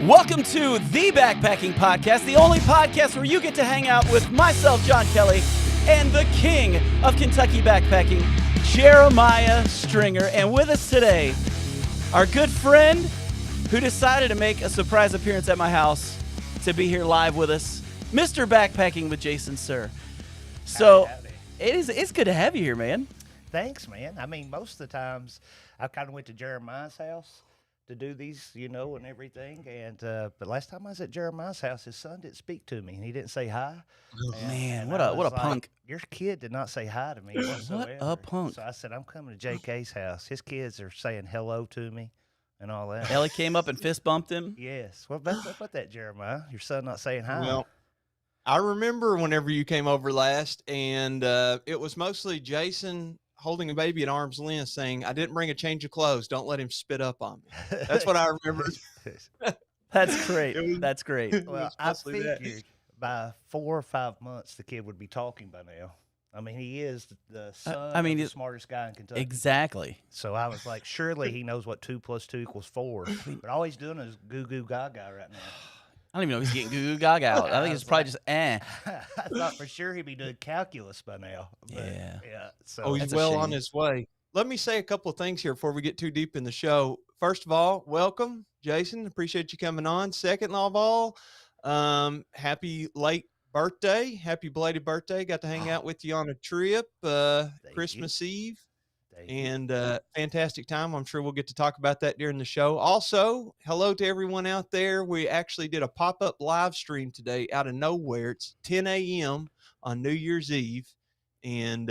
Welcome to the Backpacking Podcast, the only podcast where you get to hang out with myself, John Kelly, and the king of Kentucky backpacking, Jeremiah Stringer. And with us today, our good friend who decided to make a surprise appearance at my house to be here live with us, Mr. Backpacking with Jason, sir. So Howdy. it's good to have you here, man. Thanks, man. I mean, most of the times I kind of went to Jeremiah's house to do these, and everything. And but last time I was at Jeremiah's house, his son didn't speak to me, and he didn't say hi. Oh, man, and what I a was punk. Your kid did not say hi to me whatsoever. What a punk. So I said, I'm coming to JK's house. His kids are saying hello to me and all that. Ellie came up and fist bumped him. Yes. Well, what's up with that, Jeremiah? Your son not saying hi. Well, I remember whenever you came over last, and it was mostly Jason holding a baby at arm's length saying, I didn't bring a change of clothes. Don't let him spit up on me. That's what I remember. That's great. That's great. Well, I figured by 4 or 5 months the kid would be talking by now. I mean, he is the son of the smartest guy in Kentucky. Exactly. So I was like, surely he knows what 2 + 2 = 4. But all he's doing is goo goo gaga right now. I don't even know if he's getting goo goo gaga out. I think it's probably just I thought for sure he'd be doing calculus by now. But Yeah. So He's well on his way. Let me say a couple of things here before we get too deep in the show. First of all, welcome, Jason. Appreciate you coming on. Second of all, happy late birthday. Happy belated birthday. Got to hang out with you on a trip Christmas Eve. And fantastic time. I'm sure we'll get to talk about that during the show. Also, hello to everyone out there. We actually did a pop-up live stream today out of nowhere. It's 10 a.m. on New Year's Eve. And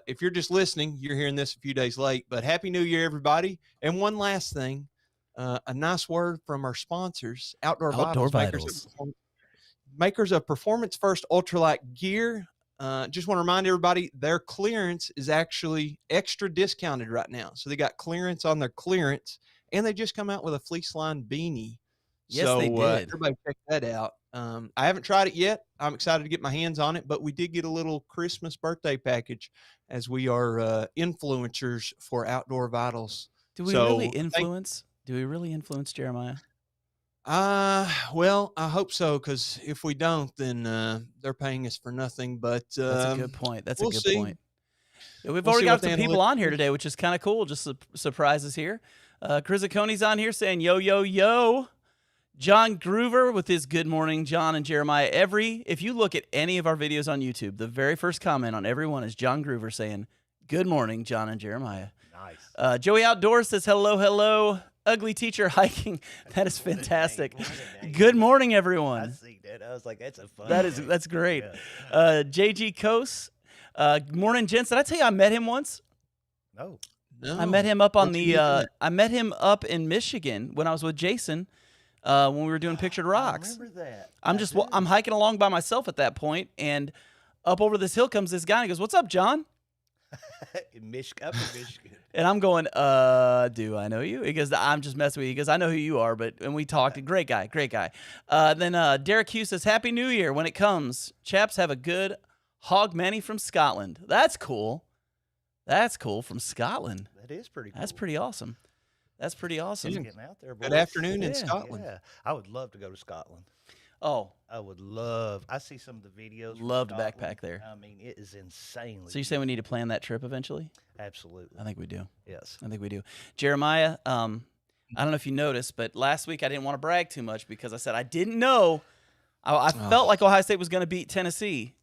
if you're just listening, you're hearing this a few days late. But Happy New Year, everybody. And one last thing, a nice word from our sponsors, Outdoor Vitals. Makers of Performance First Ultralight Gear. Just want to remind everybody, their clearance is actually extra discounted right now. So they got clearance on their clearance, and they just come out with a fleece line beanie. Yes, so, they did. Everybody check that out. I haven't tried it yet. I'm excited to get my hands on it, but we did get a little Christmas birthday package as we are influencers for Outdoor Vitals. Do we really influence? Do we really influence Jeremiah? Well, I hope so, because if we don't, then they're paying us for nothing. But that's a good point. That's a good point. Yeah, we've We'll already see got what some the people on here today, which is kind of cool. Just surprises here. Chris Aconi's on here saying, yo, yo, yo. John Groover with his good morning, John and Jeremiah. If you look at any of our videos on YouTube, the very first comment on every one is John Groover saying, good morning, John and Jeremiah. Nice. Joey Outdoors says, hello, hello. Ugly teacher hiking. That is fantastic. Good morning, everyone. I see that. I was like, that's a fun name. That's great. Yeah. JG Coase. Morning, gents. Did I tell you I met him once? No. I met him up on the I met him up in Michigan when I was with Jason when we were doing Pictured Rocks. I remember that. I'm hiking along by myself at that point, and up over this hill comes this guy and he goes, "What's up, John?" up in Michigan. And I'm going, do I know you? He goes, I'm just messing with you. He goes, I know who you are, and we talked. Great guy. Then Derek Hughes says, Happy New Year. When it comes, chaps have a good hog manny from Scotland. That's cool. From Scotland. That is pretty cool. That's pretty awesome. Just getting out there, boys. Good afternoon in Scotland. Yeah. I would love to go to Scotland. Oh. I would love. I see some of the videos. Love to backpack there. I mean, it is insanely. So you're saying we need to plan that trip eventually? Absolutely. I think we do. Yes. I think we do. Jeremiah, I don't know if you noticed, but last week I didn't want to brag too much because I said I didn't know. I felt like Ohio State was going to beat Tennessee.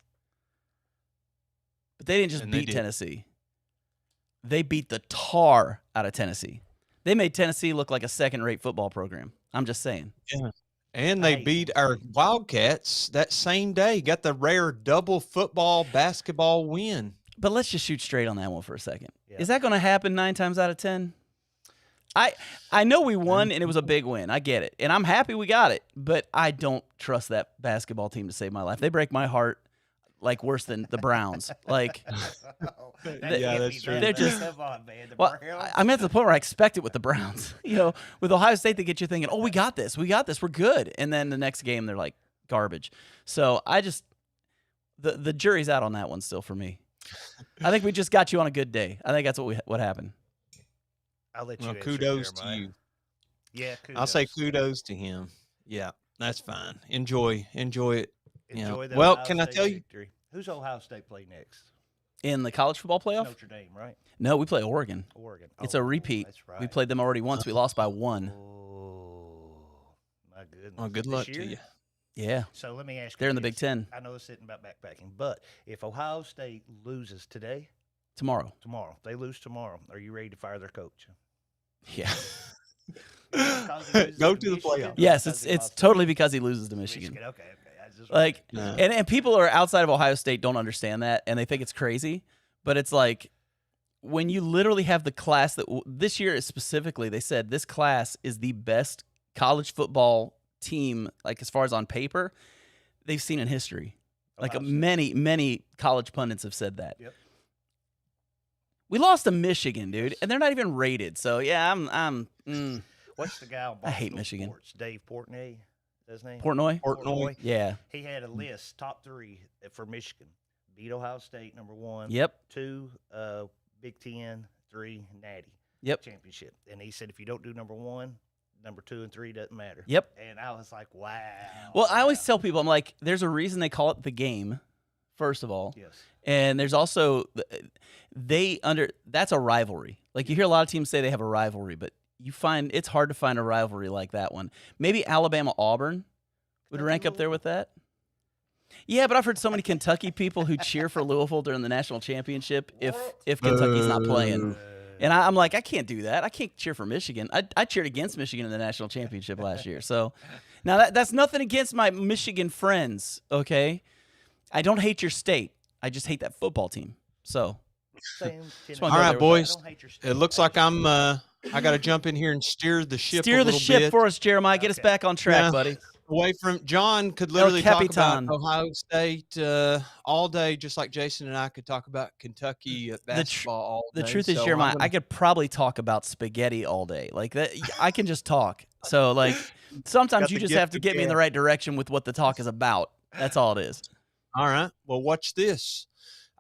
But they didn't just beat Tennessee. They beat the tar out of Tennessee. They made Tennessee look like a second-rate football program. I'm just saying. Yeah. And they beat our Wildcats that same day. Got the rare double football, basketball win. But let's just shoot straight on that one for a second. Yeah. Is that going to happen 9 times out of 10? I know we won, and it was a big win. I get it. And I'm happy we got it. But I don't trust that basketball team to save my life. They break my heart like worse than the Browns. Like, that's true. They're just. Come on, man. I'm at the point where I expect it with the Browns. With Ohio State, they get you thinking, "Oh, we got this, we're good," and then the next game they're like garbage. So the jury's out on that one still for me. I think we just got you on a good day. I think that's what happened. I'll let you. Well, answer, kudos to Jeremiah. you. Yeah, kudos. I'll say kudos to him. Yeah, that's fine. Enjoy it. Enjoy Yeah. the Well, Ohio can I State tell you? victory. Who's Ohio State play next? In the college football It's playoff? Notre Dame, right? No, we play Oregon. Oregon. It's a repeat. That's right. We played them already once. We lost by 1. Oh, my goodness. Oh, good This luck year? to you. Yeah. So let me ask you. They're in the this. Big Ten. I know it's sitting about backpacking, but if Ohio State loses today, Tomorrow. if they lose tomorrow, are you ready to fire their coach? Yeah. Go to the playoff. Yes, it's totally because he loses to Michigan. Okay. I just Like, No. and people are outside of Ohio State don't understand that, and they think it's crazy. But it's like when you literally have the class that this year specifically, they said this class is the best college football team, like as far as on paper, they've seen in history. Like Ohio State. many college pundits have said that. Yep. We lost to Michigan, dude, and they're not even rated. So yeah, What's the guy on I hate Barstool Michigan. Sports? Dave Portnoy. Is his name? Portnoy. Portnoy. Yeah. He had a list, top 3 for Michigan. Beat Ohio State, number 1. Yep. 2, Big Ten. 3, Natty. Yep. Championship. And he said if you don't do number 1, number 2 and 3 doesn't matter. Yep. And I was like, wow. Well, I always tell people, I'm like, there's a reason they call it the game, first of all. Yes. And there's also that's a rivalry. Like you hear a lot of teams say they have a rivalry, but you find it's hard to find a rivalry like that one. Maybe Alabama Auburn would rank up there with that. Yeah, but I've heard so many Kentucky people who cheer for Louisville during the national championship if Kentucky's not playing. And I'm like, I can't do that. I can't cheer for Michigan. I cheered against Michigan in the national championship last year. So now that's nothing against my Michigan friends, okay? I don't hate your state. I just hate that football team. So Same. All All right, I boys. don't hate your state. It looks like I got to jump in here and steer the ship. steer a the little ship bit for us, Jeremiah. Get us Okay. back on track, Yeah. buddy. away from John. Could literally talk Capitan. about Ohio State all day, just like Jason and I could talk about Kentucky basketball all day. The truth is, So Jeremiah, I'm I could probably talk about spaghetti all day. Like that, I can just talk. So like sometimes Got you the just gift have to of get me in the gab. right direction with what the talk is about. That's all it is. All right. Well, watch this.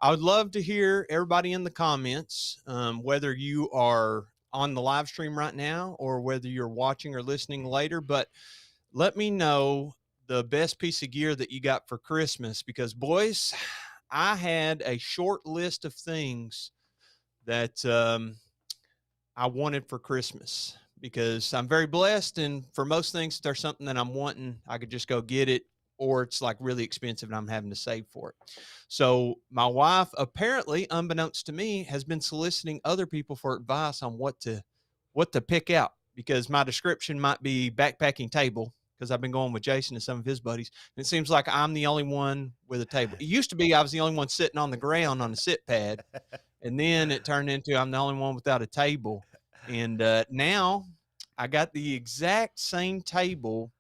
I would love to hear everybody in the comments, whether you are on the live stream right now or whether you're watching or listening later. But let me know the best piece of gear that you got for Christmas, because, boys, I had a short list of things that I wanted for Christmas, because I'm very blessed. And for most things, if there's something that I'm wanting, I could just go get it, or it's like really expensive and I'm having to save for it. So my wife, apparently, unbeknownst to me, has been soliciting other people for advice on what to pick out, because my description might be backpacking table, because I've been going with Jason and some of his buddies. And it seems like I'm the only one with a table. It used to be I was the only one sitting on the ground on a sit pad. And then it turned into I'm the only one without a table. And now I got the exact same table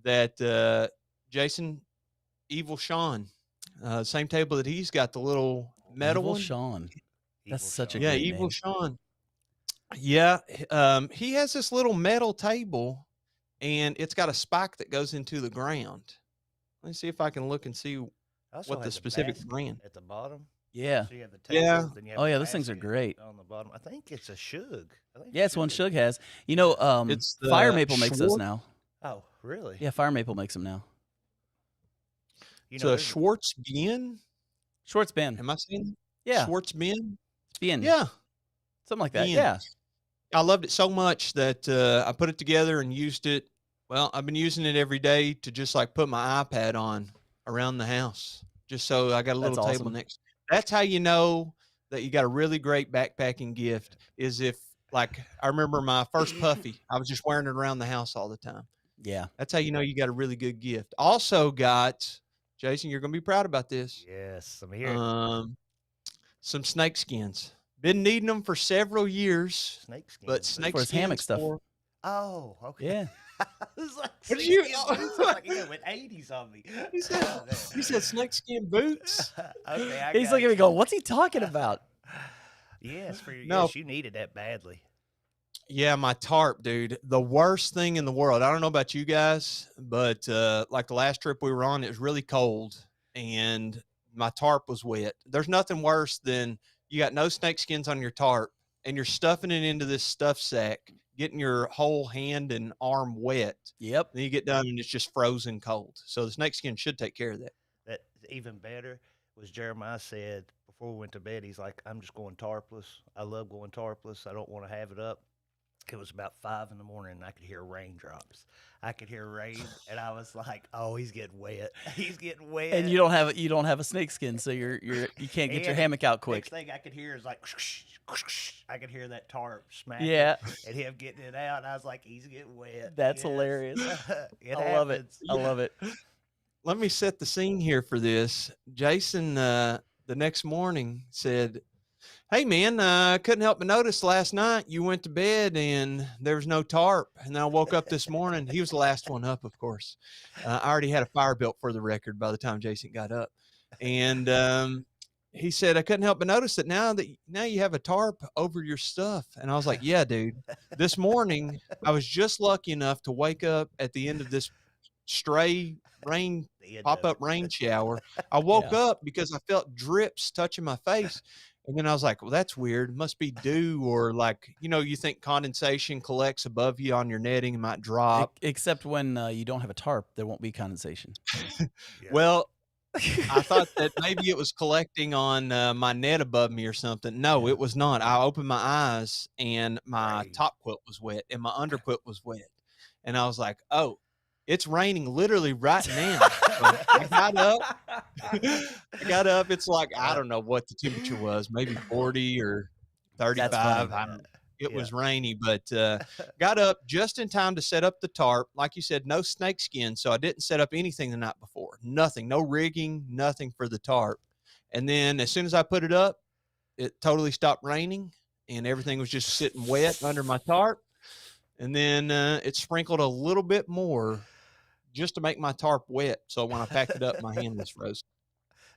that Jason, Evil Sean, same table that he's got, the little metal Evil one. Sean. That's such a Yeah, great Evil name. Sean. Yeah, he has this little metal table, and it's got a spike that goes into the ground. Let me see if I can look and see Also what the has a specific basket brand. at the bottom. Yeah. So you have the table, Yeah. then you have Oh, the yeah, those things are basket great. on the bottom. I think it's a Shug. Yeah, it's one Shug has. You know, It's the Fire Maple makes those Schwartz- now. Oh, really? Yeah, Fire Maple makes them now. You It's know, a there's Schwartz Bien. Schwartz Ben. Am I saying that? Yeah. Schwartz Bien. Ben. Yeah. Something like that. Ben. Yeah. I loved it so much that I put it together and used it. Well, I've been using it every day to just like put my iPad on around the house, just so I got a little That's table awesome. next. That's how you know that you got a really great backpacking gift, is if, like, I remember my first puffy, I was just wearing it around the house all the time. Yeah. That's how you know you got a really good gift. Also got, Jason, you're going to be proud about this. Yes, I'm here. Some snake skins. Been needing them for several years, Snake skin. but snake For his hammock skins stuff. for- Oh, okay. Yeah. I was like, What did snake you- skin boots? I was like, yeah, with 80s on me. He said, he said snakeskin boots. Okay, I He's got looking at me you. going, what's he talking about? Yes, for your, No. yes, you needed that badly. Yeah, my tarp, dude. The worst thing in the world. I don't know about you guys, but like the last trip we were on, it was really cold and my tarp was wet. There's nothing worse than you got no snake skins on your tarp and you're stuffing it into this stuff sack, getting your whole hand and arm wet. Yep. Then you get done and it's just frozen cold. So the snakeskin should take care of that. That even better was Jeremiah said before we went to bed, he's like, I'm just going tarpless. I love going tarpless. I don't want to have it up. It was about 5 in the morning and I could hear raindrops. I could hear rain and I was like, oh, he's getting wet. He's getting wet. And you don't have a snake skin, so you can't get your hammock out quick. Next thing I could hear is like, I could hear that tarp smacking. Yeah. And him getting it out. And I was like, he's getting wet. That's hilarious. I love it. I love it. Let me set the scene here for this. Jason, the next morning said, hey, man, I couldn't help but notice last night you went to bed and there was no tarp. And I woke up this morning. He was the last one up, of course. I already had a fire built for the record by the time Jason got up. And he said, I couldn't help but notice that now you have a tarp over your stuff. And I was like, yeah, dude. This morning, I was just lucky enough to wake up at the end of this stray pop-up rain shower. I woke up because I felt drips touching my face. And then I was like, well, that's weird. Must be dew, or like, you think condensation collects above you on your netting and might drop. Except when you don't have a tarp, there won't be condensation. Yeah. Well, I thought that maybe it was collecting on my net above me or something. No, it was not. I opened my eyes and my top quilt was wet and my under quilt was wet. And I was like, oh, it's raining literally right now. So I got up. It's like, I don't know what the temperature was, maybe 40 or 35. It was rainy, but got up just in time to set up the tarp. Like you said, no snake skin. So I didn't set up anything the night before. Nothing, no rigging, nothing for the tarp. And then as soon as I put it up, it totally stopped raining and everything was just sitting wet under my tarp. And then it sprinkled a little bit more just to make my tarp wet. So when I packed it up, my hand was frozen.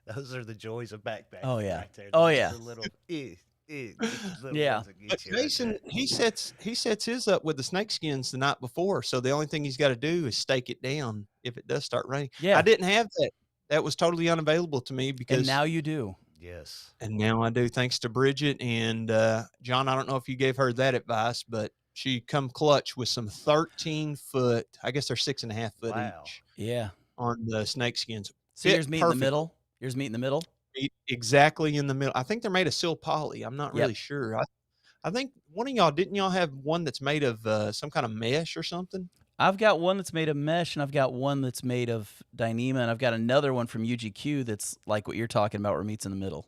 Those are the joys of backpacking. Oh, yeah. Right there. Oh, Those yeah. are the little, Yeah. But Jason, he sets his up with the snake skins the night before. So the only thing he's got to do is stake it down if it does start raining. Yeah. I didn't have that. That was totally unavailable to me because. And now you do. Yes. And now I do, thanks to Bridget and John. I don't know if you gave her that advice, but she come clutch with some 13-foot. I guess they're 6.5 foot each. Yeah. On the snake skins. So yours meet in the middle. Yours meet in the middle. Exactly in the middle. I think they're made of sil poly. I'm not really sure. I think one of y'all, didn't y'all have one that's made of some kind of mesh or something? I've got one that's made of mesh, and I've got one that's made of Dyneema, and I've got another one from UGQ that's like what you're talking about, where it meets in the middle.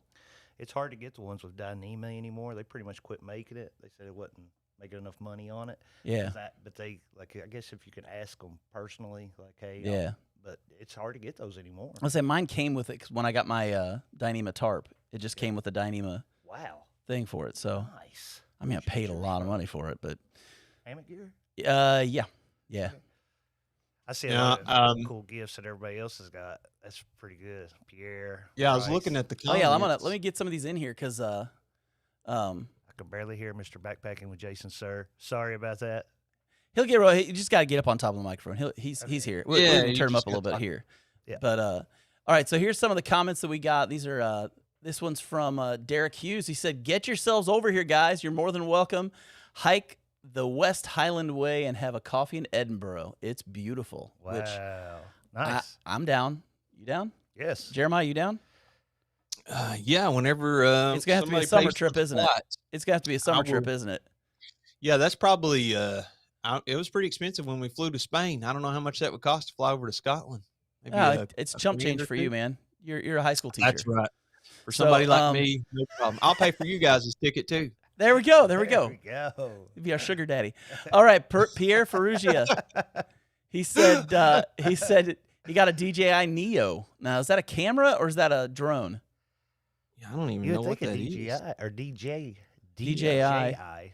It's hard to get the ones with Dyneema anymore. They pretty much quit making it. They said it wasn't making enough money on it. Yeah. But they, like, I guess if you can ask them personally, like, hey, yeah. But it's hard to get those anymore. I say mine came with it 'cause when I got my Dyneema tarp, it just came with the Dyneema thing for it. So nice. I mean, I paid a lot of money for it, but hammock gear. Yeah. I see a lot of cool gifts that everybody else has got. That's pretty good, Pierre. Yeah, I was looking at the comments. Oh yeah, let me get some of these in here because I can barely hear Mr. Backpacking with Jason, sir. Sorry about that. He'll get. You just got to get up on top of the microphone. He's here. We're gonna turn him up a little bit here. Yeah. But all right. So here's some of the comments that we got. These are this one's from Derek Hughes. He said, "Get yourselves over here, guys. You're more than welcome. Hike the West Highland Way and have a coffee in Edinburgh. It's beautiful." Wow. Which Nice. I'm down. You down? Yes. Jeremiah, you down? Yeah. Whenever it's gonna have to be a summer trip, isn't it? It's gonna have to be a summer trip, isn't it? Yeah, that's probably. It was pretty expensive when we flew to Spain. I don't know how much that would cost to fly over to Scotland. Maybe it's chump change for you, man. You're a high school teacher. That's right. For somebody like me, no problem. I'll pay for you guys' ticket too. There we go. There we go. You'd be our sugar daddy. All right, Pierre Ferrugia. He said he got a DJI Neo. Now, is that a camera or is that a drone? Yeah, I don't even know what that is. Or DJI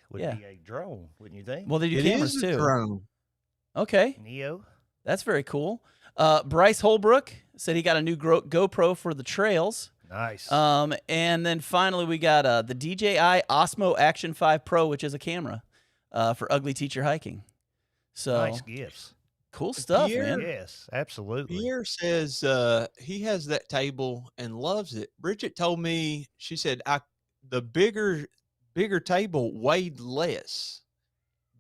would be a drone, wouldn't you think? Well, they do cameras too. Drone. Okay. Neo. That's very cool. Bryce Holbrook said he got a new GoPro for the trails. Nice. And then finally we got the DJI Osmo Action 5 Pro, which is a camera for ugly teacher hiking. So nice gifts. Cool stuff, Pierre, man. Yes, absolutely. Pierre says he has that table and loves it. Bridget told me, she said the bigger table weighed less,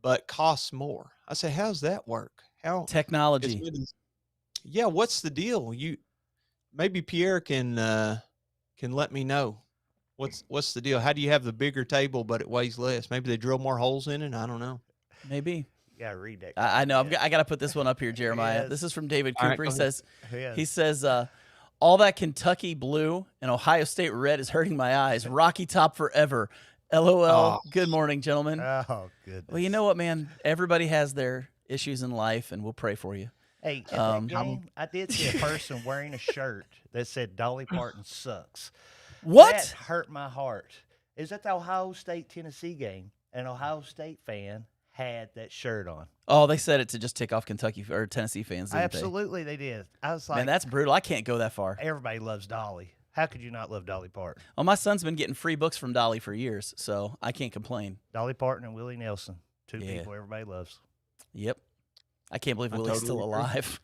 but costs more. I say, how's that work? How Technology. Yeah, what's the deal? Maybe Pierre can let me know. What's the deal? How do you have the bigger table but it weighs less? Maybe they drill more holes in it. I don't know. Maybe. You gotta read that. I know. I got to put this one up here, Jeremiah. Yes. This is from David All right, Cooper. go He ahead. says, Yes. all that Kentucky blue and Ohio State red is hurting my eyes. Rocky Top forever. LOL. Oh. Good morning, gentlemen. Oh, goodness. Well, you know what, man? Everybody has their issues in life, and we'll pray for you. Hey, at that game, I did see a person wearing a shirt that said Dolly Parton sucks. What? That hurt my heart. It was at the Ohio State-Tennessee game. An Ohio State fan had that shirt on. Oh, they said it to just tick off Kentucky or Tennessee fans, didn't Absolutely, they did. I was like, Man, that's brutal. I can't go that far. everybody loves Dolly. How could you not love Dolly Parton? Well, my son's been getting free books from Dolly for years, so I can't complain. Dolly Parton and Willie Nelson, two Yeah. people everybody loves. Yep. I can't believe I Willie's totally still agree. alive.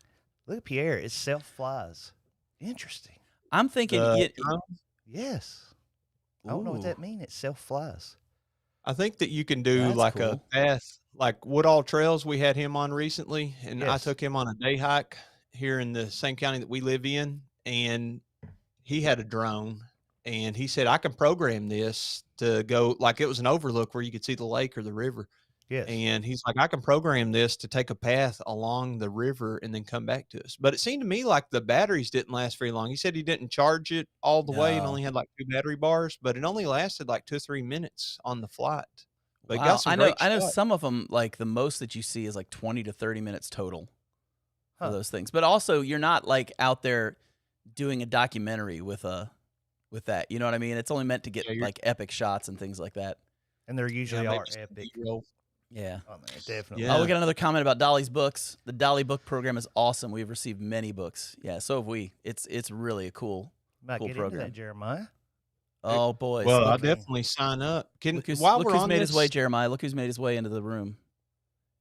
Look at Pierre. It self-flies. Interesting. I'm thinking, Drum? Yes. I don't know what Ooh. that means. It self-flies. I think that you can do That's like a cool. path, like Woodall Trails. We had him on recently, and I Yes. took him on a day hike here in the same county that we live in, and he had a drone, and he said, I can program this to go, like it was an overlook where you could see the lake or the river. Yes. And he's like, I can program this to take a path along the river and then come back to us. But it seemed to me like the batteries didn't last very long. He said he didn't charge it all the way and No. only had like 2 battery bars, but it only lasted like 2 or 3 minutes on the flight. But Wow. got some I know great shots. some of them, like the most that you see is like 20 to 30 minutes total for Huh. those things. But also, you're not like out there doing a documentary with that. You know what I mean? It's only meant to get Yeah, you're- like epic shots and things like that. And there usually maybe are some epic. B-roll. Yeah. Oh, man, definitely. Yeah. Oh, we got another comment about Dolly's books. The Dolly book program is awesome. We've received many books. Yeah, so have we. It's really a cool. Might Cool get program. into that, Jeremiah. Oh, boys. Well, I'll look, definitely sign up. look who's, While look we're who's on made this, his way, Jeremiah. Look who's made his way into the room.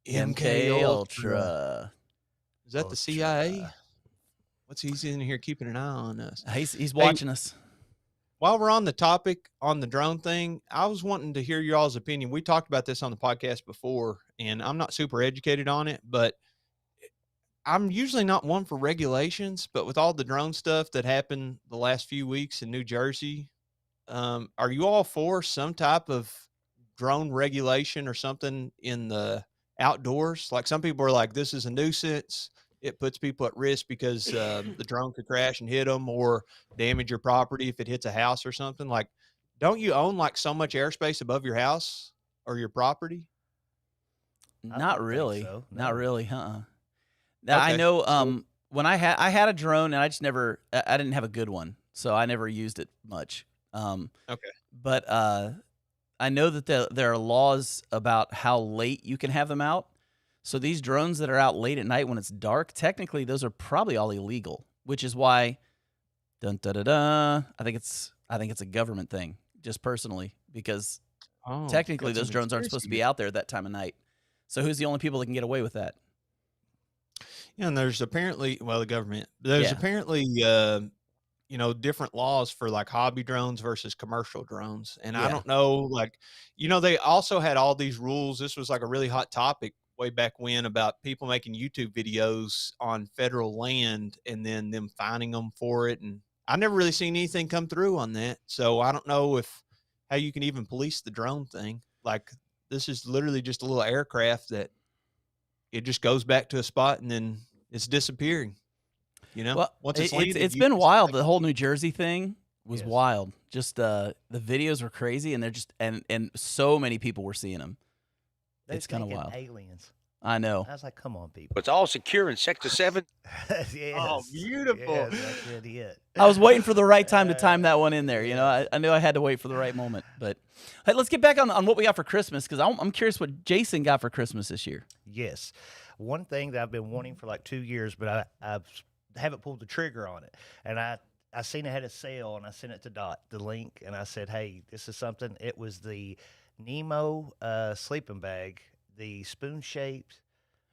MK Ultra. Ultra. Is that the CIA? What's he's in here keeping an eye on us? He's watching us. While we're on the topic on the drone thing, I was wanting to hear y'all's opinion. We talked about this on the podcast before, and I'm not super educated on it, but I'm usually not one for regulations. But with all the drone stuff that happened the last few weeks in New Jersey, are you all for some type of drone regulation or something in the outdoors? Like some people are like, this is a nuisance. It puts people at risk because the drone could crash and hit them or damage your property if it hits a house or something. Like, don't you own like so much airspace above your house or your property? I Not don't think really. so, Not no. really. Now I Okay, know. so- When I had a drone, and I just never. I didn't have a good one, so I never used it much. Okay. But I know that there are laws about how late you can have them out. So these drones that are out late at night when it's dark, technically those are probably all illegal. Which is why, dun da da da. I think it's a government thing, just personally, because Oh, technically got those some drones aren't supposed to be conspiracy out there at that time of night. So who's the only people that can get away with that? Yeah, and there's apparently, well, the government, there's Yeah. apparently, different laws for like hobby drones versus commercial drones. And I Yeah. don't know, like, they also had all these rules. This was like a really hot topic way back when about people making YouTube videos on federal land and then them fining them for it. And I never really seen anything come through on that. So I don't know how you can even police the drone thing. Like, this is literally just a little aircraft that it just goes back to a spot and then it's disappearing. Well, Once it's landed, it's you been just wild. take The it. whole New Jersey thing was Yes. wild. Just the videos were crazy, and they're just and so many people were seeing them. They're It's kinda thinking wild. aliens. I know. I was like, come on, people. It's all secure in Sector 7. Yes. beautiful. Yes, that's really it. I was waiting for the right time to time that one in there. You know, I knew I had to wait for the right moment. But hey, let's get back on what we got for Christmas, because I'm curious what Jason got for Christmas this year. Yes. One thing that I've been wanting for like 2 years, but I haven't pulled the trigger on it. And I seen it had a sale, and I sent it to Dot, the link, and I said, hey, this is something. It was the Nemo sleeping bag, the spoon-shaped.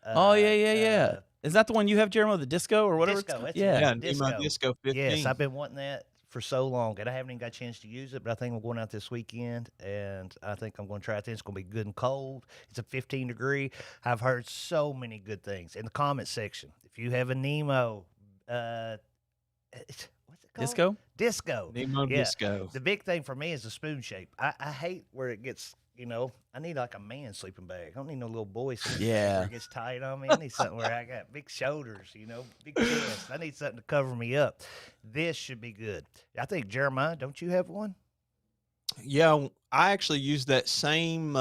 Oh yeah. Is that the one you have, Jeremy, the disco or whatever? Disco, It's that's yeah. it. Yeah, Disco. Nemo Disco 15. Yes, I've been wanting that for so long, and I haven't even got a chance to use it, but I think I'm going out this weekend, and I think I'm going to try it. It's going to be good and cold. It's a 15 degree. I've heard so many good things in the comment section. If you have a Nemo, what's it called? Disco. Nemo Yeah. Disco. The big thing for me is the spoon shape. I hate where it gets, I need like a man sleeping bag. I don't need no little boy sleeping bag where it gets tight on me. I need something where I got big shoulders, big chest. I need something to cover me up. This should be good. I think, Jeremiah, don't you have one? Yeah, I actually use that same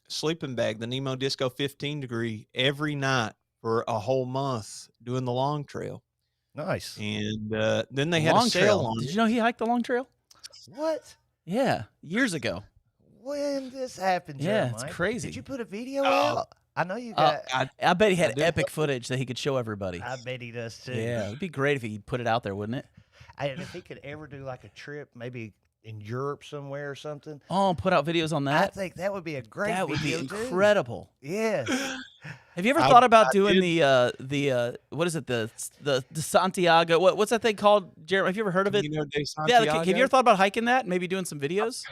sleeping bag, the Nemo Disco 15 degree, every night for a whole month doing the long trail. Nice. And then they had a sale on it. Did you know he hiked the long trail? What? Yeah, years ago. When this happened, Yeah, Jeremiah? it's crazy. Did you put a video out? I know you got. I bet he had epic footage that he could show everybody. I bet he does too. Yeah, it'd be great if he put it out there, wouldn't it? And if he could ever do like a trip, maybe in Europe somewhere or something. Oh, put out videos on that. I think that would be a great. That would be video, incredible. Too. Yes. Have you ever thought about doing the what is it, the Santiago? What's that thing called, Jeremy? Have you ever heard of it? Camino de Yeah, Santiago? have you ever thought about hiking that? Maybe doing some videos?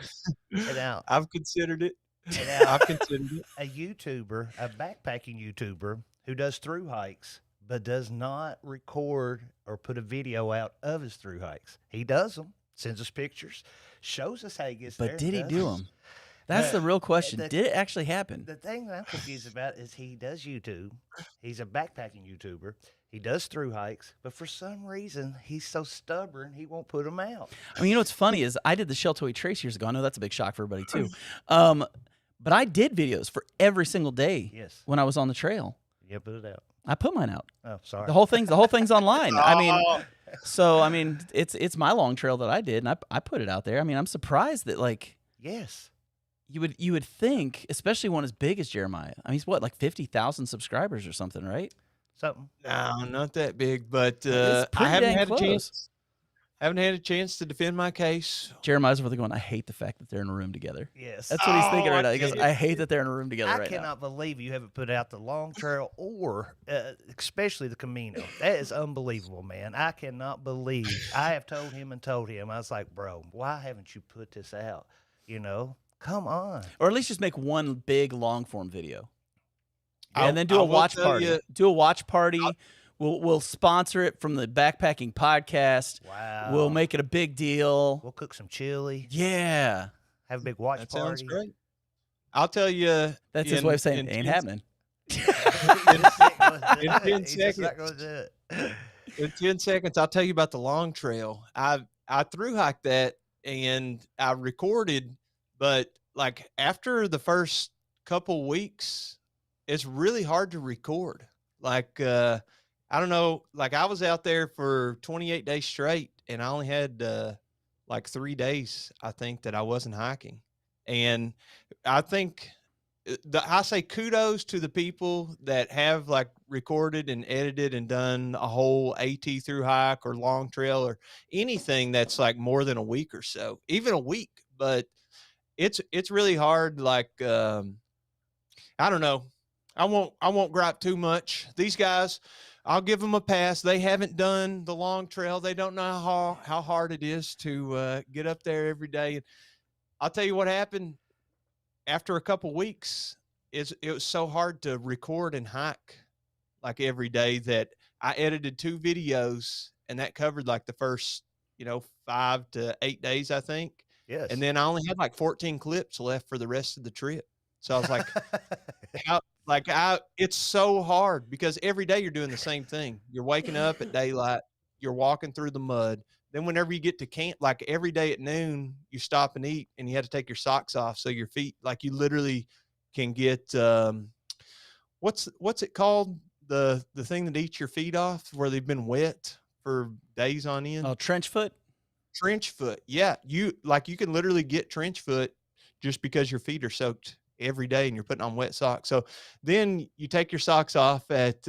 And now, I've considered it. and now, I've considered it. a YouTuber, a backpacking YouTuber who does thru hikes, but does not record or put a video out of his thru hikes. He does them, sends us pictures, shows us how he gets there. But did he does do them. them? That's the real question. Did it actually happen? The thing that I'm confused about is he does YouTube. He's a backpacking YouTuber. He does thru hikes, but for some reason he's so stubborn he won't put them out. I mean, what's funny is I did the Sheltoe Trace years ago. I know that's a big shock for everybody too. But I did videos for every single day. Yes. When I was on the trail. Yeah, put it out. I put mine out. Oh, sorry. The whole thing's online. I mean, it's my long trail that I did, and I put it out there. I mean, I'm surprised that Yes. you would think, especially one as big as Jeremiah. I mean, he's what, like 50,000 subscribers or something, right? Something. No, not that big, but It's pretty I haven't dang had close. a chance. Haven't had a chance to defend my case. Jeremiah's over there going, I hate the fact that they're in a room together. Yes. That's what he's thinking right now. He get goes, it. I hate that they're in a room together I right now. cannot believe you haven't put out the long trail or especially the Camino. That is unbelievable, man. I cannot believe. I have told him. I was like, bro, why haven't you put this out? Come on. Or at least just make one big long form video. I- And then do I a will watch tell party. you- Do a watch party. We'll sponsor it from the Backpacking Podcast. Wow. We'll make it a big deal. We'll cook some chili. Yeah. Have a big watch That party. sounds great. I'll tell you. That's his way of saying ain't happening. In He's 10 just not seconds. gonna do it. In 10 seconds, I'll tell you about the long trail. I thru hiked that and I recorded, but like after the first couple weeks, it's really hard to record. Like I don't know, like I was out there for 28 days straight and I only had like 3 days, I think, that I wasn't hiking. And I think I say kudos to the people that have like recorded and edited and done a whole AT through hike or long trail or anything that's like more than a week or so, even a week. But it's really hard. Like I don't know. I won't gripe too much. These guys, I'll give them a pass. They haven't done the long trail. They don't know how hard it is to get up there every day. And I'll tell you what happened. After a couple weeks, it was so hard to record and hike like every day that I edited 2 videos and that covered like the first, 5 to 8 days, I think. Yes. And then I only had like 14 clips left for the rest of the trip. So I was like, it's so hard because every day you're doing the same thing. You're waking up at daylight, you're walking through the mud. Then whenever you get to camp, like every day at noon, you stop and eat and you have to take your socks off. So your feet, like you literally can get, what's it called? The thing that eats your feet off where they've been wet for days on end. Oh, trench foot? Trench foot. Yeah. You can literally get trench foot just because your feet are soaked every day and you're putting on wet socks. So then you take your socks off at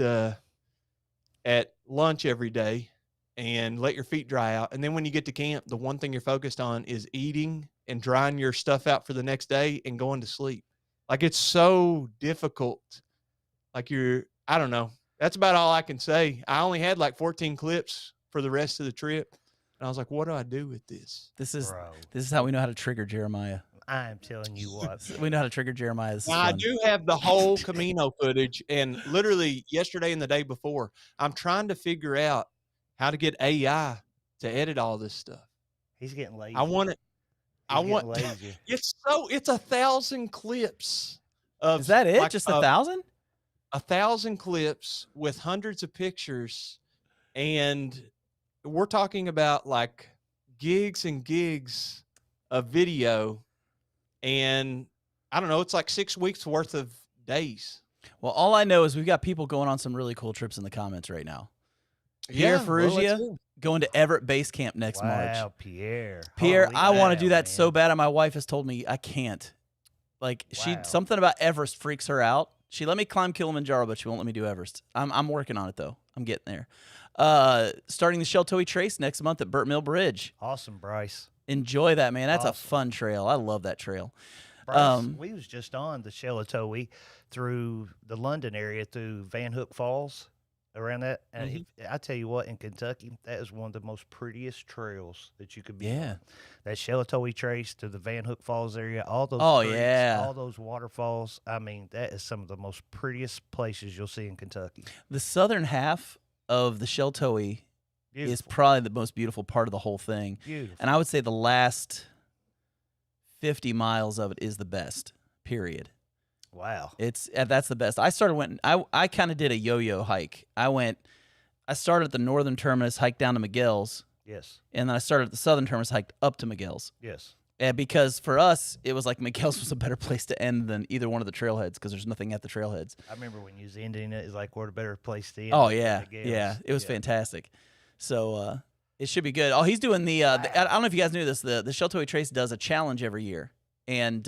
lunch every day and let your feet dry out. And then when you get to camp, the one thing you're focused on is eating and drying your stuff out for the next day and going to sleep. Like it's so difficult. Like I don't know. That's about all I can say. I only had like 14 clips for the rest of the trip. And I was like, what do I do with this? This is Bro, how we know how to trigger Jeremiah. I am telling you what. We know how to trigger Jeremiah. This is Now, I fun. do have the whole Camino footage, and literally yesterday and the day before, I'm trying to figure out how to get AI to edit all this stuff. He's getting lazy. I want it. He's I want. getting lazy. It's 1,000 clips. Of Is that it? like Just 1,000? 1,000 clips with hundreds of pictures, and we're talking about like gigs and gigs of video, and I don't know, it's like 6 weeks worth of days. Well, all I know is we've got people going on some really cool trips in the comments right now. Pierre Yeah, well, let's Ferrugia do going to Everett Base Camp next March. Wow, Pierre. Pierre, Holy I want to cow, do that man. so bad, and my wife has told me I can't. Like Wow. something about Everest freaks her out. She let me climb Kilimanjaro, but she won't let me do Everest. I'm working on it though. I'm getting there. Starting the Sheltowee Trace next month at Burt Mill Bridge. Awesome, Bryce. Enjoy that, man. That's a Awesome. fun trail. I love that trail. Bryce, we was just on the Sheltowee through the London area through Van Hook Falls, around that. And I tell you what, in Kentucky, that is one of the most prettiest trails that you could be Yeah. on. That Sheltowee Trace to the Van Hook Falls area, all those Oh, creeks, yeah. all those waterfalls. I mean, that is some of the most prettiest places you'll see in Kentucky. The southern half of the Sheltowee is Beautiful. probably the most beautiful part of the whole thing. Beautiful. And I would say the last 50 miles of it is the best, period. Wow. That's the best. I kind of did a yo-yo hike. I started at the northern terminus, hiked down to Miguel's, Yes. and then I started at the southern terminus, hiked up to Miguel's. Yes. And because for us, it was like Miguel's was a better place to end than either one of the trailheads because there's nothing at the trailheads. I remember when you was ending it, it's like, what a better place to end. Oh, than yeah. Miguel's. Yeah. It was fantastic. So it should be good. Oh, he's doing I don't know if you guys knew this. The Sheltowee Trace does a challenge every year. And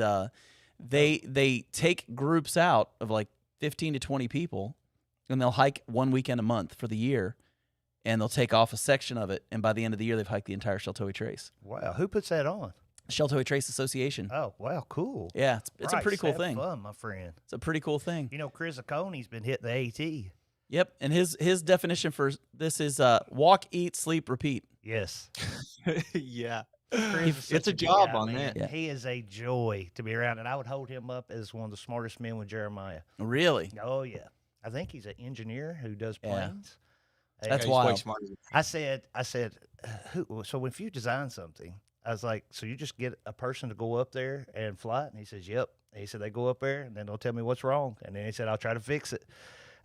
they take groups out of like 15 to 20 people, and they'll hike one weekend a month for the year, and they'll take off a section of it. And by the end of the year, they've hiked the entire Sheltowee Trace. Wow. Who puts that on? Sheltowee Trace Association. Oh, wow. Cool. Yeah, it's a pretty Bryce, cool have thing. Fun, my friend. It's a pretty cool thing. You know, Chris Oconey's been hitting the AT. Yep, and his definition for this is walk, eat, sleep, repeat. Yes. Yeah. Chris is It's such a good job guy, on man. that. Yeah. He is a joy to be around, and I would hold him up as one of the smartest men with Jeremiah. Really? Oh, yeah. I think he's an engineer who does Yeah. planes. Hey, That's he's way wild. smarter than I said, so if you design something, I was like, so you just get a person to go up there and fly it? And he says, yep. And he said, they go up there and then they'll tell me what's wrong. And then he said, I'll try to fix it.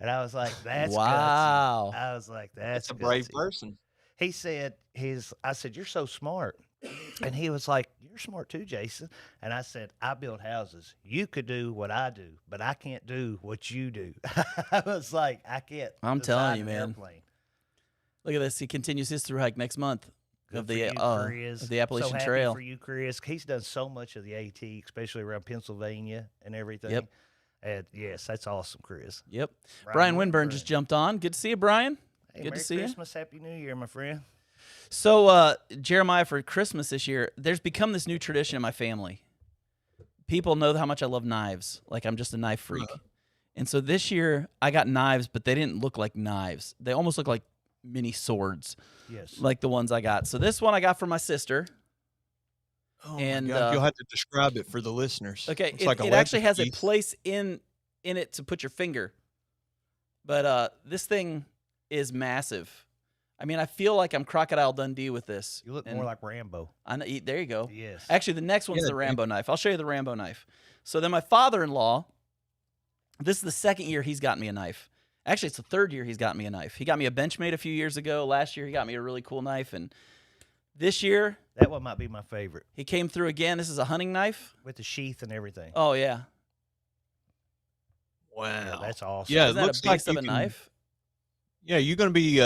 And I was like, that's Wow. gutsy. I was like, that's a brave gutsy. person. He said, I said, you're so smart. And he was like, you're smart too, Jason. And I said, I build houses. You could do what I do, but I can't do what you do. I was like, I can't. I'm telling design you, an man. airplane. Look at this. He continues his through hike next month Good of for the you, Chris. of the Appalachian so happy Trail. for you, Chris. He's done so much of the AT, especially around Pennsylvania and everything. Yep. And yes, that's awesome, Chris. Yep. Brian Winburn just jumped on. Good to see you, Brian. Hey, Good Merry to see you. Christmas, Happy New Year, my friend. So, Jeremiah, for Christmas this year, there's become this new tradition in my family. People know how much I love knives. Like, I'm just a knife freak. And so this year, I got knives, but they didn't look like knives. They almost look like mini swords, Yes. like the ones I got. So this one I got for my sister. Oh And, my God. You'll have to describe it for the listeners. Okay, It's it, like a it actually weapon has a piece. place in it to put your finger. But this thing is massive. I mean, I feel like I'm Crocodile Dundee with this. You look And more like Rambo. I know, there you go. Yes. Actually, the next one's Yeah, the Rambo knife. I'll show you the Rambo knife. So then my father-in-law, this is the second year he's got me a knife. Actually, it's the third year he's got me a knife. He got me a Benchmade a few years ago. Last year, he got me a really cool knife. And this year, That one might be my favorite, he came through again. This is a hunting knife. with the sheath and everything. Oh, yeah. Wow. Yeah, that's awesome. Yeah, Isn't it that looks a like beast of you a can- knife? Yeah, you're going to be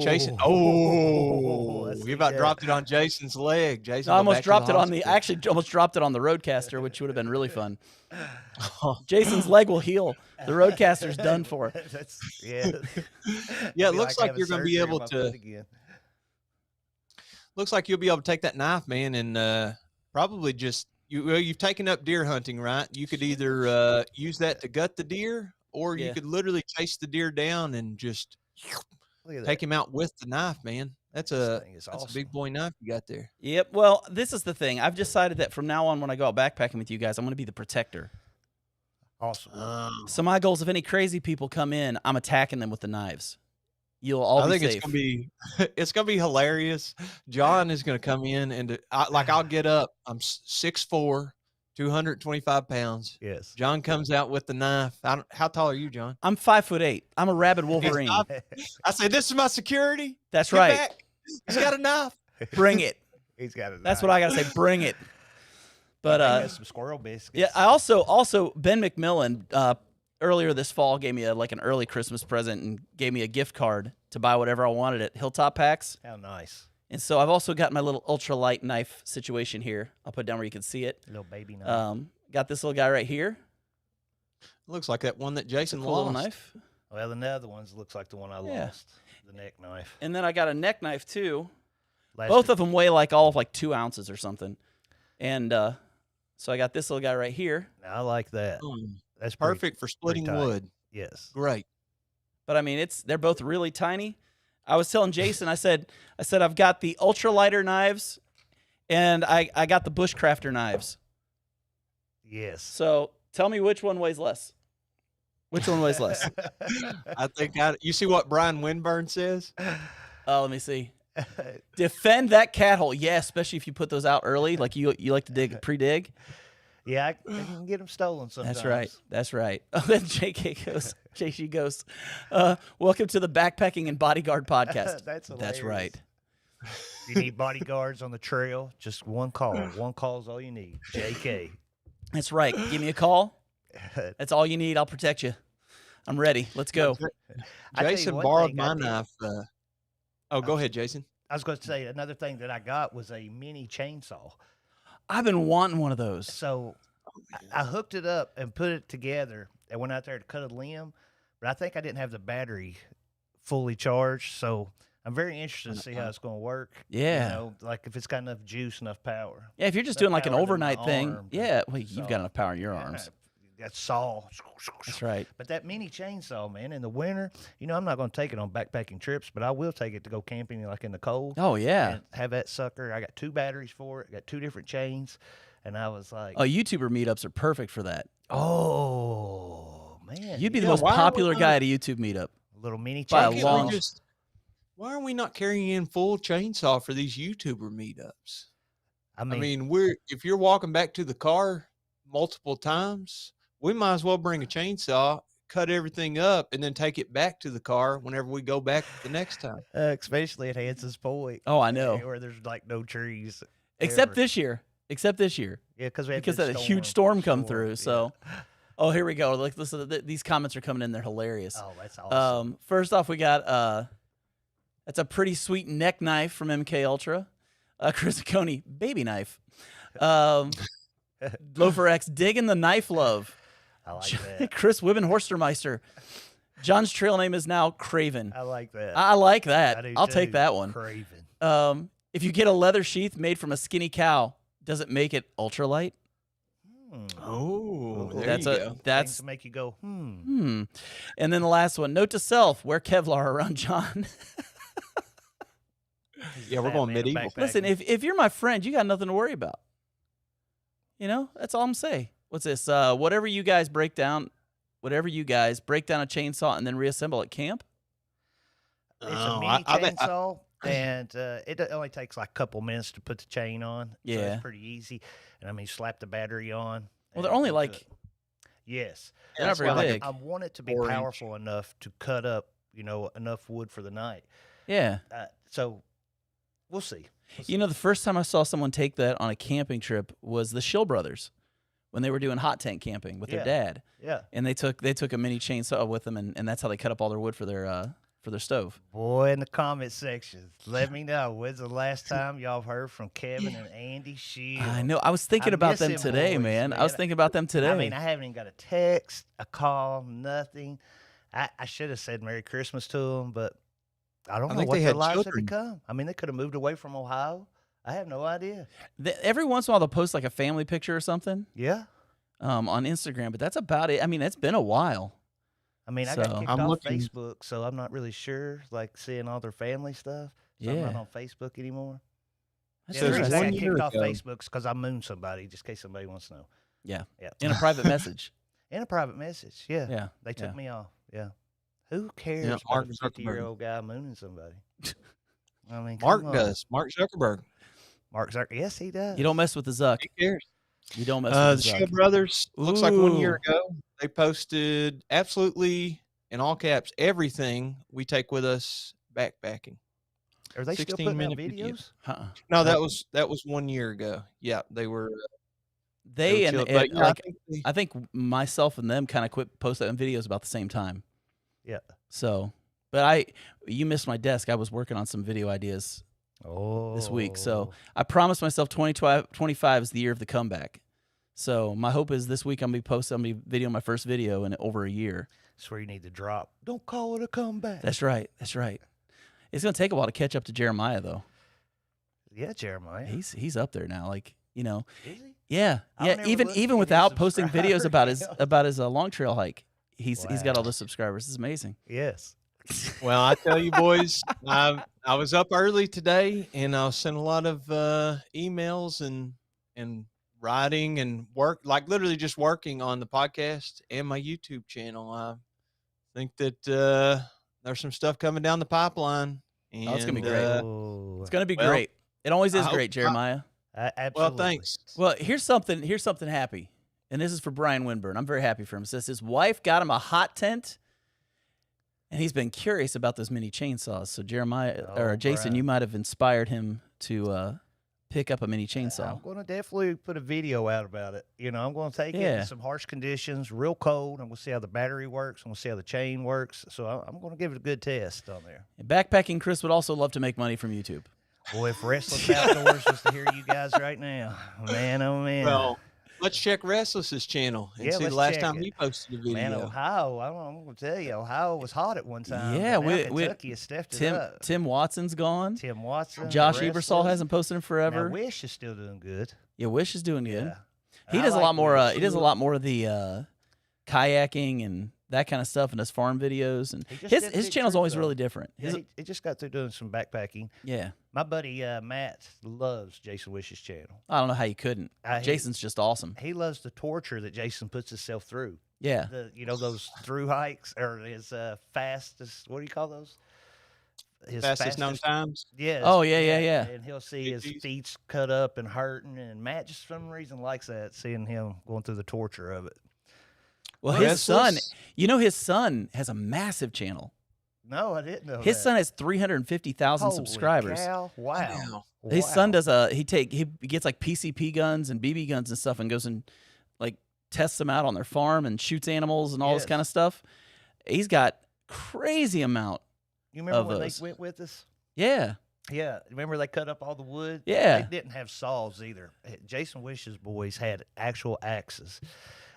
chasing. Oh, Let's you see about that. dropped it on Jason's leg. Jason, I go almost back to dropped the it on the. I hospital. actually almost dropped it on the Roadcaster, which would have been really fun. Jason's leg will heal. The Roadcaster's done for. That's, yeah. Yeah, it Be looks like having you're gonna be surgery on able my to- foot again. Looks like you'll be able to take that knife, man, and probably just you've taken up deer hunting, right? You could either use that to gut the deer, or Yeah. you could literally chase the deer down and just Look at that. take him out with the knife, man. That's This a thing is that's a awesome. big boy knife you got there. Yep. Well, this is the thing. I've decided that from now on, when I go out backpacking with you guys, I'm going to be the protector. Awesome. So my goal is if any crazy people come in, I'm attacking them with the knives. You'll all I be think safe. it's gonna be it's gonna be hilarious. John is gonna come in and I'll get up. I'm 6'4", 225 pounds. Yes. John comes out with the knife. How tall are you, John? I'm 5'8". I'm a rabid Wolverine. I say, this is my security. That's Get right. back. He's got a knife. Bring it. He's got it. That's what I gotta say. Bring it. But He has some squirrel biscuits. yeah, I also Ben McMillan earlier this fall gave me an early Christmas present and gave me a gift card to buy whatever I wanted at Hilltop Packs. How nice. And so I've also got my little ultralight knife situation here. I'll put it down where you can see it. Little baby knife. Got this little guy right here. Looks like that one that Jason Cool little lost. knife. Well, the other ones looks like the one I Yeah. lost. The neck knife. And then I got a neck knife too. Last Both of them weigh all of 2 ounces or something. And so I got this little guy right here. I like that. That's pretty- Perfect for splitting tight. wood. Yes. Great. But I mean, they're both really tiny. I was telling Jason, I said I've got the ultralighter knives, and I got the bushcrafter knives. Yes. So tell me which one weighs less. Which one weighs less? I think you see what Brian Winburn says? Oh, let me see. Defend that cat hole. Yeah, especially if you put those out early, like you like to pre-dig. Yeah, I can get them stolen sometimes. That's right. That's right. Oh, then JC goes, welcome to the Backpacking and Bodyguard podcast. That's That's right. You need bodyguards on the trail, just one call. One call is all you need. JK. That's right. Give me a call. That's all you need. I'll protect you. I'm ready. Let's go. I tell you Jason one borrowed thing I my did. knife. Go ahead, Jason. I was going to say another thing that I got was a mini chainsaw. I've been wanting one of those. So I hooked it up and put it together and went out there to cut a limb, but I think I didn't have the battery fully charged. So I'm very interested to see how it's going to work. Yeah. You know, like if it's got enough juice, enough power. Yeah, if you're just Enough doing like an power to my overnight thing. arm to- Yeah, well, you've so, got enough power in your yeah, arms. That saw. That's right. But that mini chainsaw, man, in the winter, you know, I'm not going to take it on backpacking trips, but I will take it to go camping like in the cold. Oh, yeah. And have that sucker. I got 2 batteries for it. Got 2 different chains. And I was like, Oh, YouTuber meetups are perfect for that. oh, man. You'd be the you most why are we popular not- guy at a YouTube meetup. little mini By a chainsaw. long- Why are we not carrying in full chainsaw for these YouTuber meetups? I I mean, mean, if you're walking back to the car multiple times, we might as well bring a chainsaw, cut everything up, and then take it back to the car whenever we go back the next time. especially at Hanson's Point. Oh, I know. Where there's like no trees. Except ever. this year. Yeah, because we had Because that that huge storm come through. yeah. So, oh, here we go. Like, listen, these comments are coming in. They're hilarious. Oh, that's awesome. First off, we got that's a pretty sweet neck knife from MK Ultra. Chris Coney, baby knife. Loafer X, digging the knife love. I like that. Chris Wibben Horstermeister. John's trail name is now Craven. I like that. I like that. I do I'll take too. that one. Craven. If you get a leather sheath made from a skinny cow, does it make it ultralight? Oh, there That's you a go. Things that's to make you go, And then the last one, note to self: wear Kevlar around John. Yeah, we're going medieval. Listen, if you're my friend, you got nothing to worry about. You know, that's all I'm saying. What's this? Whatever you guys break down a chainsaw and then reassemble at camp. It's Oh, a mini chainsaw, and it only takes like a couple minutes to put the chain on. So Yeah. it's pretty easy. And I mean, slap the battery on. Well, they're and only go like to it. Yes. they're not That's why, very big. I want it to be 4 inch. powerful enough to cut up, you know, enough wood for the night. Yeah. So we'll see. You know, the first time I saw someone take that on a camping trip was the Shill brothers when they were doing hot tank camping with their Yeah. dad, Yeah. and they took a mini chainsaw with them, and that's how they cut up all their wood for their stove. Boy, in the comment section, let me know. When's the last time y'all have heard from Kevin and Andy Shield? I know. I was thinking I about miss them them today, boys, man. I was man. thinking about them today. I mean, I haven't even got a text, a call, nothing. I should have said Merry Christmas to them, but I don't I know think what they their had lives have children. become. I mean, they could have moved away from Ohio. I have no idea. Every once in a while, they'll post like a family picture or something Yeah. on Instagram, but that's about it. I mean, it's been a while. I mean, I So, got kicked I'm off looking- Facebook, so I'm not really sure, like, seeing all their family stuff. So I'm not Yeah. on Facebook anymore. That's Yeah, the reason I one got interesting. year kicked off ago. Facebook because I mooned somebody, just in case somebody wants to know. Yeah. Yeah. In a private message. In a private message. Yeah. Yeah. They took yeah. me off. Yeah. Who cares Yeah, about Mark a Zuckerberg. 50-year-old guy mooning somebody? I mean, Mark come on. does. Mark Zuckerberg. Mark Zuckerberg. Yes, he does. You don't mess with the Zuck. He cares. You don't mess The with the Shaw Zuck. Brothers, looks like 1 year Ooh. ago, they posted absolutely, in all caps, everything we take with us backpacking. Are they still 16-minute putting out video. videos? Uh-uh. No, that was 1 year ago. Yeah, they were. They and chill, but yeah, like I think I think myself and them kind of quit posting videos about the same time. Yeah. So, but you missed my desk. I was working on some video ideas this week. So I promised myself 2025 is the year of the comeback. So my hope is this week I'm gonna be videoing my first video in over a year. That's where you need to drop. Don't call it a comeback. That's right. That's right. It's gonna take a while to catch up to Jeremiah though. Yeah, Jeremiah. He's up there now. Like, you know. Is he? Yeah. I'll Yeah. never Even look at his without posting videos subscriber about his long trail hike, he's got all Wow. the subscribers. It's amazing. Yes. Well, I tell you, boys, I was up early today, and I sent a lot of emails and writing and work, like literally just working on the podcast and my YouTube channel. I think that there's some stuff coming down the pipeline. And, Oh, it's gonna be great. Oh, It's gonna be well, great. It always I is hope- great, Jeremiah. Well, absolutely. thanks. Well, here's something happy. And this is for Brian Winburn. I'm very happy for him. It says his wife got him a hot tent, and he's been curious about those mini chainsaws. So Jeremiah or Oh, Jason, Brian. you might have inspired him to pick up a mini I'm chainsaw. going to definitely put a video out about it. You know, I'm going to take it Yeah. in some harsh conditions, real cold. I'm going to see how the battery works. I'm going to see how the chain works. So I'm going to give it a good test on there. And Backpacking Chris would also love to make money from YouTube. Boy, if Restless Outdoors was to hear you guys right now, man, oh man. Well, let's check Restless's channel and Yeah, see the let's last check time it. he posted a video. Man, Ohio, I'm going to tell you, Ohio was hot at one time. Yeah, but now we Kentucky has stepped it up. Tim Watson's gone. Tim Watson. Josh Restless. Ebersol hasn't posted in forever. Now, Wish is still doing good. Yeah, Wish is doing good. Yeah. He I does a like lot more. Wish. He does a lot more of the kayaking and that kind of stuff, and does farm videos. And He just did his Big channel's Trip, always though. really different. Yeah, he just got through doing some backpacking. Yeah, My buddy Matt loves Jason Wish's channel. I don't know how you couldn't. He- Jason's just awesome. He loves the torture that Jason puts himself through. Yeah, Those through hikes or his fastest. What do you call those? His Fastest known times. Yes. Oh, yeah. And he'll see his GGs. feet cut up and hurting, and Matt just for some reason likes that, seeing him going through the torture of it. well, Well, his son. Restless- His son has a massive channel. No, I didn't know His that. son has 350,000 Holy subscribers. cow. Wow. His son Wow. does he gets like PCP guns and BB guns and stuff, and goes and like tests them out on their farm and shoots animals and all this Yes. kind of stuff. He's got crazy amount. You remember of when those. they went with us? Yeah, Yeah, remember they cut up all the wood? Yeah. They didn't have saws either. Jason Wish's boys had actual axes.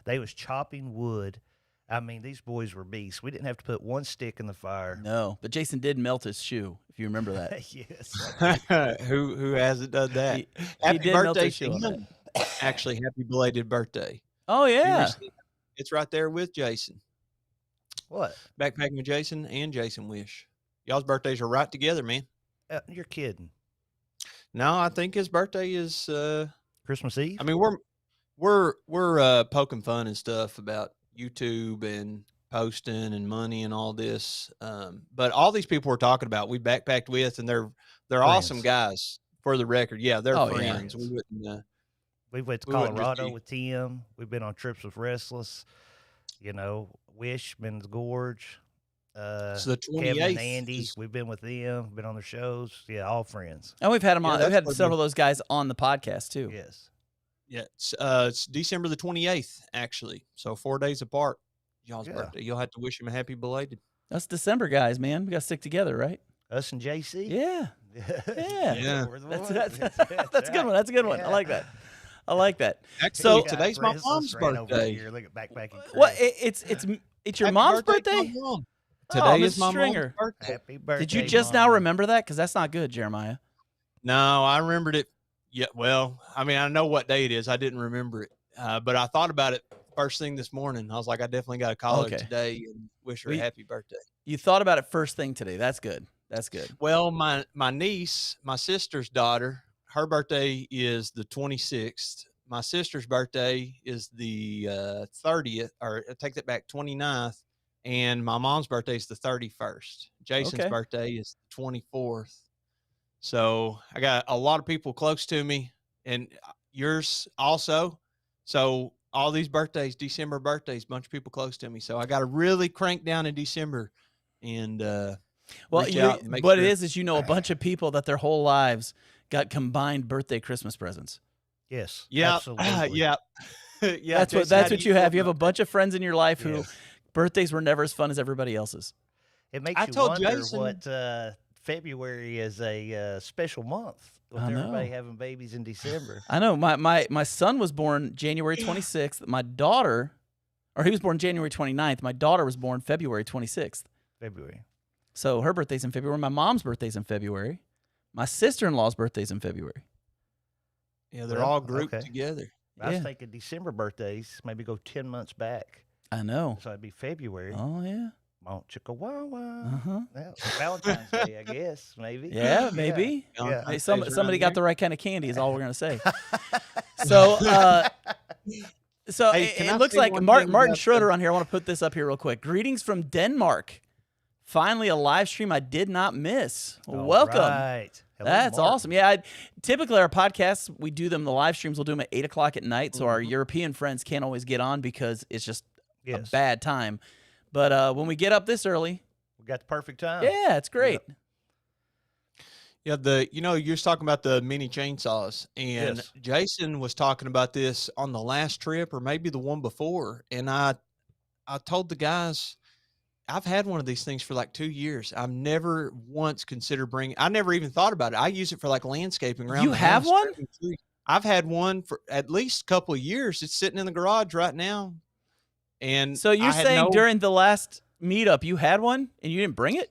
They was chopping wood. I mean, these boys were beasts. We didn't have to put one stick in the fire. no, but Jason did melt his shoe, if you remember that. Yes. Who hasn't done that? He Happy did melt birthday his shoe to on him. Actually, happy belated birthday. Oh He yeah, recently- It's right there with Jason. What? Backpacking with Jason and Jason Wish. Y'all's birthdays are right together, man. You're kidding. No, I think his birthday is Christmas Eve? I mean, we're poking fun and stuff about YouTube and posting and money and all this. But all these people we're talking about, we backpacked with, and they're awesome Friends. guys. For the record, yeah, they're Oh, yeah. friends. We wouldn't. We went to we wouldn't just Colorado be- with Tim. We've been on trips with Restless. Wish, been to the Gorge. So the Kevin 28th and Andy, is- we've been with them, been on their shows. Yeah, all friends. and we've had him Yeah, on. that's We've had what several of those guys on the podcast too. Yes. Yeah, it's December the 28th, actually. So 4 days apart. Y'all's Yeah. birthday. You'll have to wish him a happy belated. That's December guys, man. We got to stick together, right? Us and JC? Yeah, Yeah. Yeah. We're the that's ones. that's that's a good one. That's a good one. I Yeah. like that. I like that. Actually, So- today's my Restless mom's ran over birthday. here. Look at backpacking. What? Chris. It's your Happy mom's to birthday? my mom. Oh, Today Miss is my Stringer. mom's birthday. Happy birthday. Did you just now Mama. remember that? Because that's not good, Jeremiah. No, I remembered it. Yeah, well, I mean, I know what day it is. I didn't remember it, but I thought about it first thing this morning. I was like, I definitely got to call Okay. her today and wish her We- a happy birthday. You thought about it first thing today. That's good. That's good. Well, my niece, my sister's daughter, her birthday is the 26th. My sister's birthday is the 30th, or I take that back, 29th. And my mom's birthday is the 31st. Jason's Okay. birthday is the 24th. So I got a lot of people close to me, and yours also. So all these birthdays, December birthdays, bunch of people close to me. So I got to really crank down in December and Well, reach out and make what sure. it is you know a bunch of people that their whole lives got combined birthday Christmas presents. Yes. Yeah, Absolutely. yeah, yeah. That's Jason, how what do you have. You have a feel about bunch of friends in your life who Yes. birthdays were never as fun as everybody else's. It makes I you told wonder Jason- what February is a special month with I know. everybody having babies in December. I know my son was born January 26th. My daughter, or he was born January 29th. My daughter was born February 26th. February. So her birthday's in February. My mom's birthday's in February. My sister-in-law's birthday's in February. it. Yeah, they're Well, all grouped okay. together. I was Yeah. thinking December birthdays, maybe go 10 months back. I know. So it'd be February. Oh yeah. Won't chicka wow wow. Uh-huh. Yeah, Valentine's Day, I guess, maybe. Yeah, maybe. Yeah. Hey, Stays somebody around got there. the right kind of candy is all we're gonna say. So, so Hey, it, can it I looks say like one Martin thing about Schroeder on here. I want to put this up here real quick. Greetings from Denmark. Finally, a live stream I did not miss. All Welcome. right. Hello, That's Martin. awesome. Yeah, typically our podcasts, we do them, the live streams, we'll do them at 8 o'clock at night. So our European friends can't always get on because it's just a Yes. bad time. But when we get up this early, We got the perfect time. yeah, it's great. Yeah, you're just talking about the mini chainsaws, and Yes. Jason was talking about this on the last trip or maybe the one before, and I told the guys I've had one of these things for like 2 years. I've never once considered bringing. I never even thought about it. I use it for like landscaping around. You the have house, one? trimming trees. I've had one for at least a couple of years. It's sitting in the garage right now, and So you're I had saying no- during the last meetup you had one and you didn't bring it?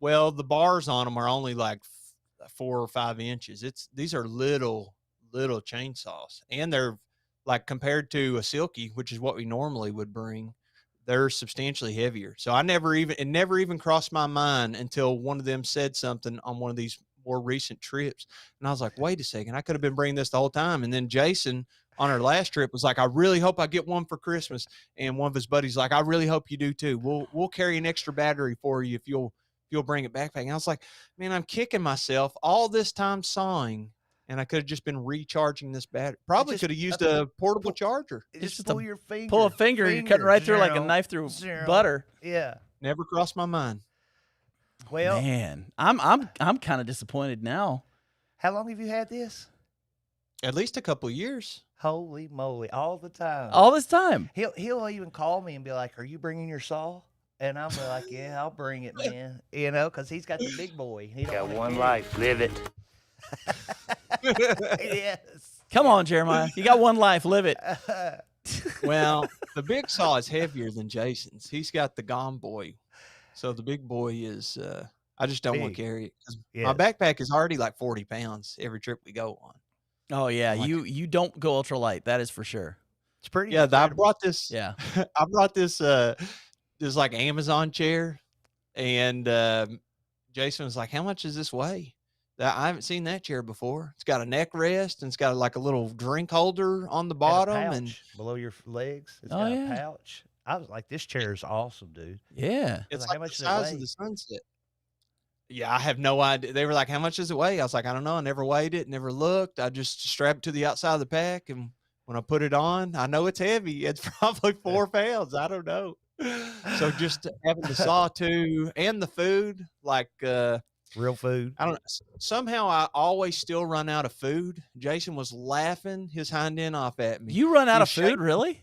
Well, the bars on them are only like 4 or 5 inches. These are little chainsaws, and they're like compared to a silky, which is what we normally would bring, they're substantially heavier. So it never even crossed my mind until one of them said something on one of these more recent trips, and I was like, wait a second, I could have been bringing this the whole time. And then Jason on our last trip was like, I really hope I get one for Christmas, and one of his buddies like, I really hope you do too. We'll carry an extra battery for you if you'll bring it back. And I was like, man, I'm kicking myself all this time sawing, and I could have just been recharging this battery. Probably just could have used a portable charger. It's just pull your finger. Pull a finger, you're cutting right through like a knife through zero. butter. Yeah. Never crossed my mind. Well, Man, I'm kind of disappointed now. how long have you had this? At least a couple of years. Holy moly, all the time. All this time. He'll even call me and be like, "Are you bringing your saw?" And I'm like, "Yeah, I'll bring it, man." You know, because he's got the big boy. He Got don't one wanna life, live it. carry- Yes. Come on, Jeremiah. You got one life. Live it. Well, the big saw is heavier than Jason's. He's got the Gom Boy. So the big boy is, I just don't want Big. to carry it. 'Cause Yes. my backpack is already like 40 pounds every trip we go on. Oh yeah, Like- you don't go ultralight. That is for sure. It's pretty. Yeah, I incredible. brought this. Yeah. I brought this this like Amazon chair, and Jason was like, "How much does this weigh?" I haven't seen that chair before. It's got a neck rest, and it's got like a little drink holder on the And a bottom, and pouch below your legs. It's Oh, got yeah. a pouch. I was like, "This chair is awesome, dude." Yeah. it's like, like how much the does it size weigh? of the Sunset. Yeah, I have no idea. They were like, "How much does it weigh?" I was like, "I don't know. I never weighed it, never looked. I just strapped it to the outside of the pack, and when I put it on, I know it's heavy. It's probably 4 pounds. I don't know." So just having the saw too, and the food, like Real food. I don't. Somehow I always still run out of food. Jason was laughing his hind end off at me. You run out of He's food, shaking. really?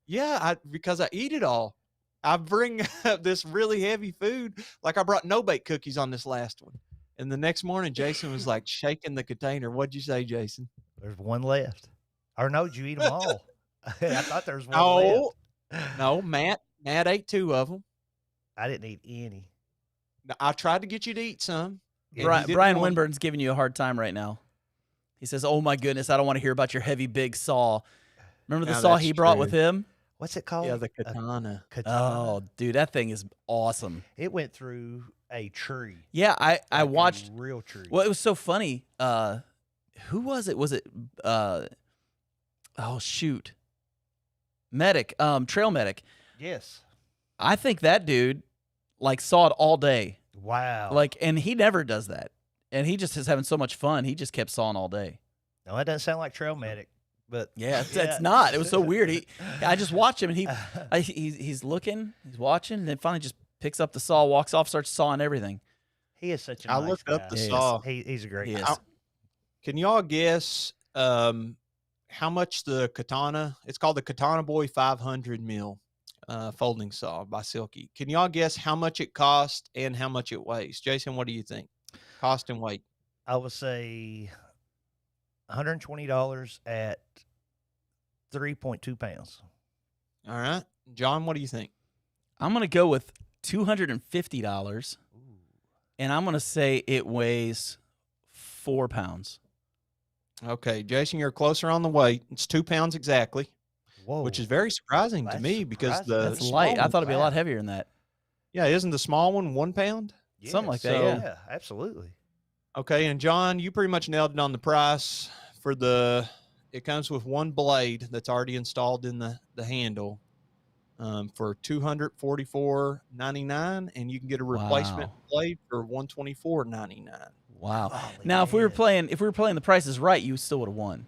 Yeah, because I eat it all. I bring up this really heavy food. Like I brought no bake cookies on this last one. And the next morning, Jason was like shaking the container. What'd you say, Jason? There's one left. Or no, did you eat them all? I thought there was one No, left. no, Matt ate 2 of them. I didn't eat any. I tried to get you to eat some. and Bri- you didn't Brian want- Winburn's giving you a hard time right now. He says, "Oh my goodness, I don't want to hear about your heavy big saw." Remember the Now saw that's he brought true. with him? what's it called? Yeah, the A katana. katana. Oh, dude, that thing is awesome. It went through a tree. Yeah, I Like a watched. real tree. Well, it was so funny. Who was it? Was it oh shoot, medic, trail medic. Yes. I think that dude like saw it all day. Wow. Like, and he never does that. And he just is having so much fun. He just kept sawing all day. No, that doesn't sound like trail medic, but Yeah, it's not. It was so weird. I just watched him, and he's looking, he's watching, and then finally just picks up the saw, walks off, starts sawing everything. he is such a I nice looked up guy. the Yes. saw. He's a great He guy. is. Can y'all guess how much the katana? It's called the Katana Boy 500 mil folding saw by Silky. Can y'all guess how much it cost and how much it weighs? Jason, what do you think? Cost and weight. I would say $120 at 3.2 pounds. All right, John, what do you think? I'm gonna go with $250, and I'm gonna say it weighs 4 pounds. Okay, Jason, you're closer on the weight. It's 2 pounds exactly, Whoa. which is very surprising to That's me because surprising. the That's small light. I one- thought it'd be a lot wow. heavier than that. yeah, isn't the small one 1 pound? something like that, So- yeah. Yeah, absolutely. Okay, and John, you pretty much nailed it on the price for the. It comes with one blade that's already installed in the handle for $244.99, and you can get a replacement Wow. blade for $124.99. Wow. Golly, Now, if we were man. playing The Price is Right, you still would have won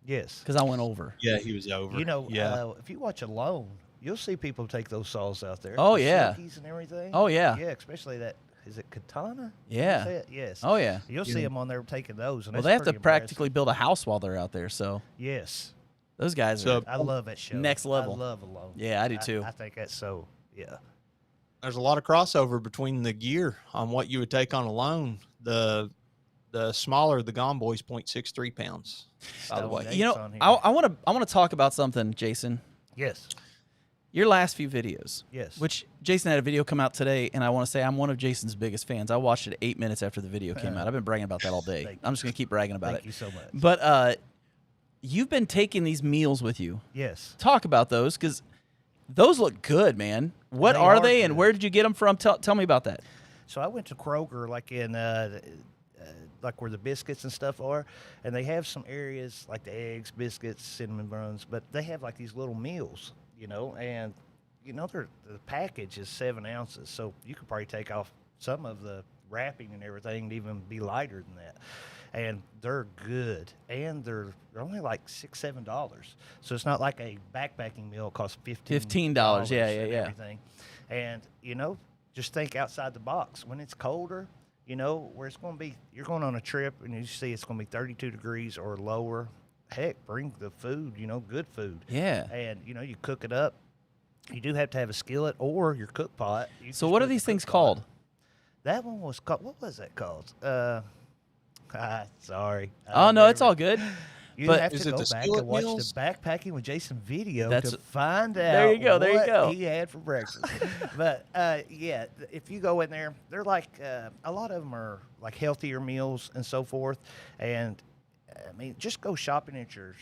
Yes. because I went over. Yeah, he was over. You know, yeah, if you watch Alone, you'll see people take those saws out there. Oh, the yeah. silkies and everything. Oh, yeah. Yeah, especially that. Is it katana? Did you Yeah. say it? Yes. Oh yeah. You'll see them on there taking those. And Well, that's they have to pretty impressive. practically build a house while they're out there. So Yes. those guys So- are. I love that show. Next level. I love Alone. Yeah, I do too. I think that's so, yeah. there's a lot of crossover between the gear on what you would take on a loan. The smaller the Gone Boy's 0.63 pounds. By the Stone way, Dates You know, on here. I want to talk about something, Jason. Yes. Your last few videos, Yes. which Jason had a video come out today, and I want to say I'm one of Jason's biggest fans. I watched it 8 minutes after the video came out. I've been bragging about that all day. Thank I'm just gonna keep bragging about Thank it. you so much. But you've been taking these meals with you. Yes. Talk about those because those look good, man. What They are are they, and good. where did you get them from? Tell me about that. So I went to Kroger, like in like where the biscuits and stuff are, and they have some areas like the eggs, biscuits, cinnamon buns, but they have like these little meals, and the package is 7 ounces, so you could probably take off some of the wrapping and everything to even be lighter than that. And they're good, and they're only like $6-7, so it's not like a backpacking meal costs $15, yeah, and yeah. everything. And just think outside the box. When it's colder, where it's going to be, you're going on a trip and you see it's going to be 32 degrees or lower. Heck, bring the food, good food. Yeah. And you cook it up. You do have to have a skillet or your cook pot. You So just what put are the these cook things pot. called? That one was called. What was that called? Sorry. Oh no, it's all good. You but have is to it go the back skillet and watch meals? the backpacking with Jason video That's- to find out There you go, there you what go. he had for breakfast. But yeah, if you go in there, they're like a lot of them are like healthier meals and so forth. And I mean, just go shopping at your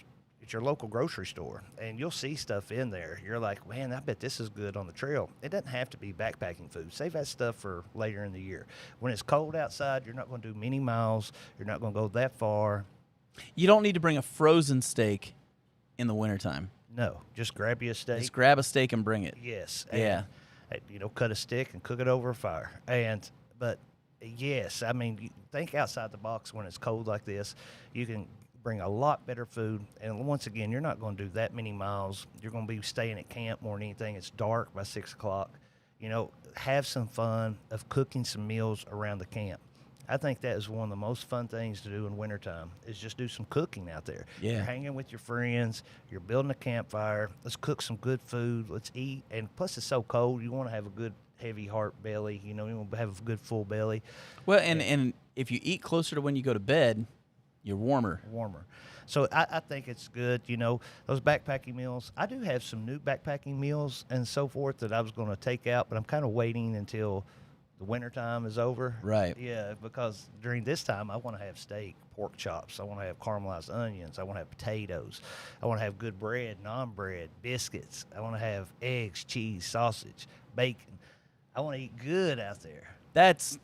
local grocery store and you'll see stuff in there. You're like, man, I bet this is good on the trail. It doesn't have to be backpacking food. Save that stuff for later in the year. When it's cold outside, you're not going to do many miles. You're not going to go that far. You don't need to bring a frozen steak in the wintertime. No, just grab you a steak. Just grab a steak and bring it. Yes. Yeah. And, cut a stick and cook it over a fire. But yes, I mean, you think outside the box when it's cold like this. You can bring a lot better food. And once again, you're not going to do that many miles. You're going to be staying at camp more than anything. It's dark by 6 o'clock. Have some fun of cooking some meals around the camp. I think that is one of the most fun things to do in wintertime is just do some cooking out there. Yeah. You're hanging with your friends. You're building a campfire. Let's cook some good food. Let's eat. And plus, it's so cold. You want to have a good heavy heart belly. You want to have a good full belly. Well, and if you eat closer to when you go to bed, you're warmer. So I think it's good, those backpacking meals. I do have some new backpacking meals and so forth that I was going to take out, but I'm kind of waiting until the wintertime is over. Right. Yeah, because during this time, I want to have steak, pork chops. I want to have caramelized onions. I want to have potatoes. I want to have good bread, non-bread, biscuits. I want to have eggs, cheese, sausage, bacon. I want to eat good out there. That's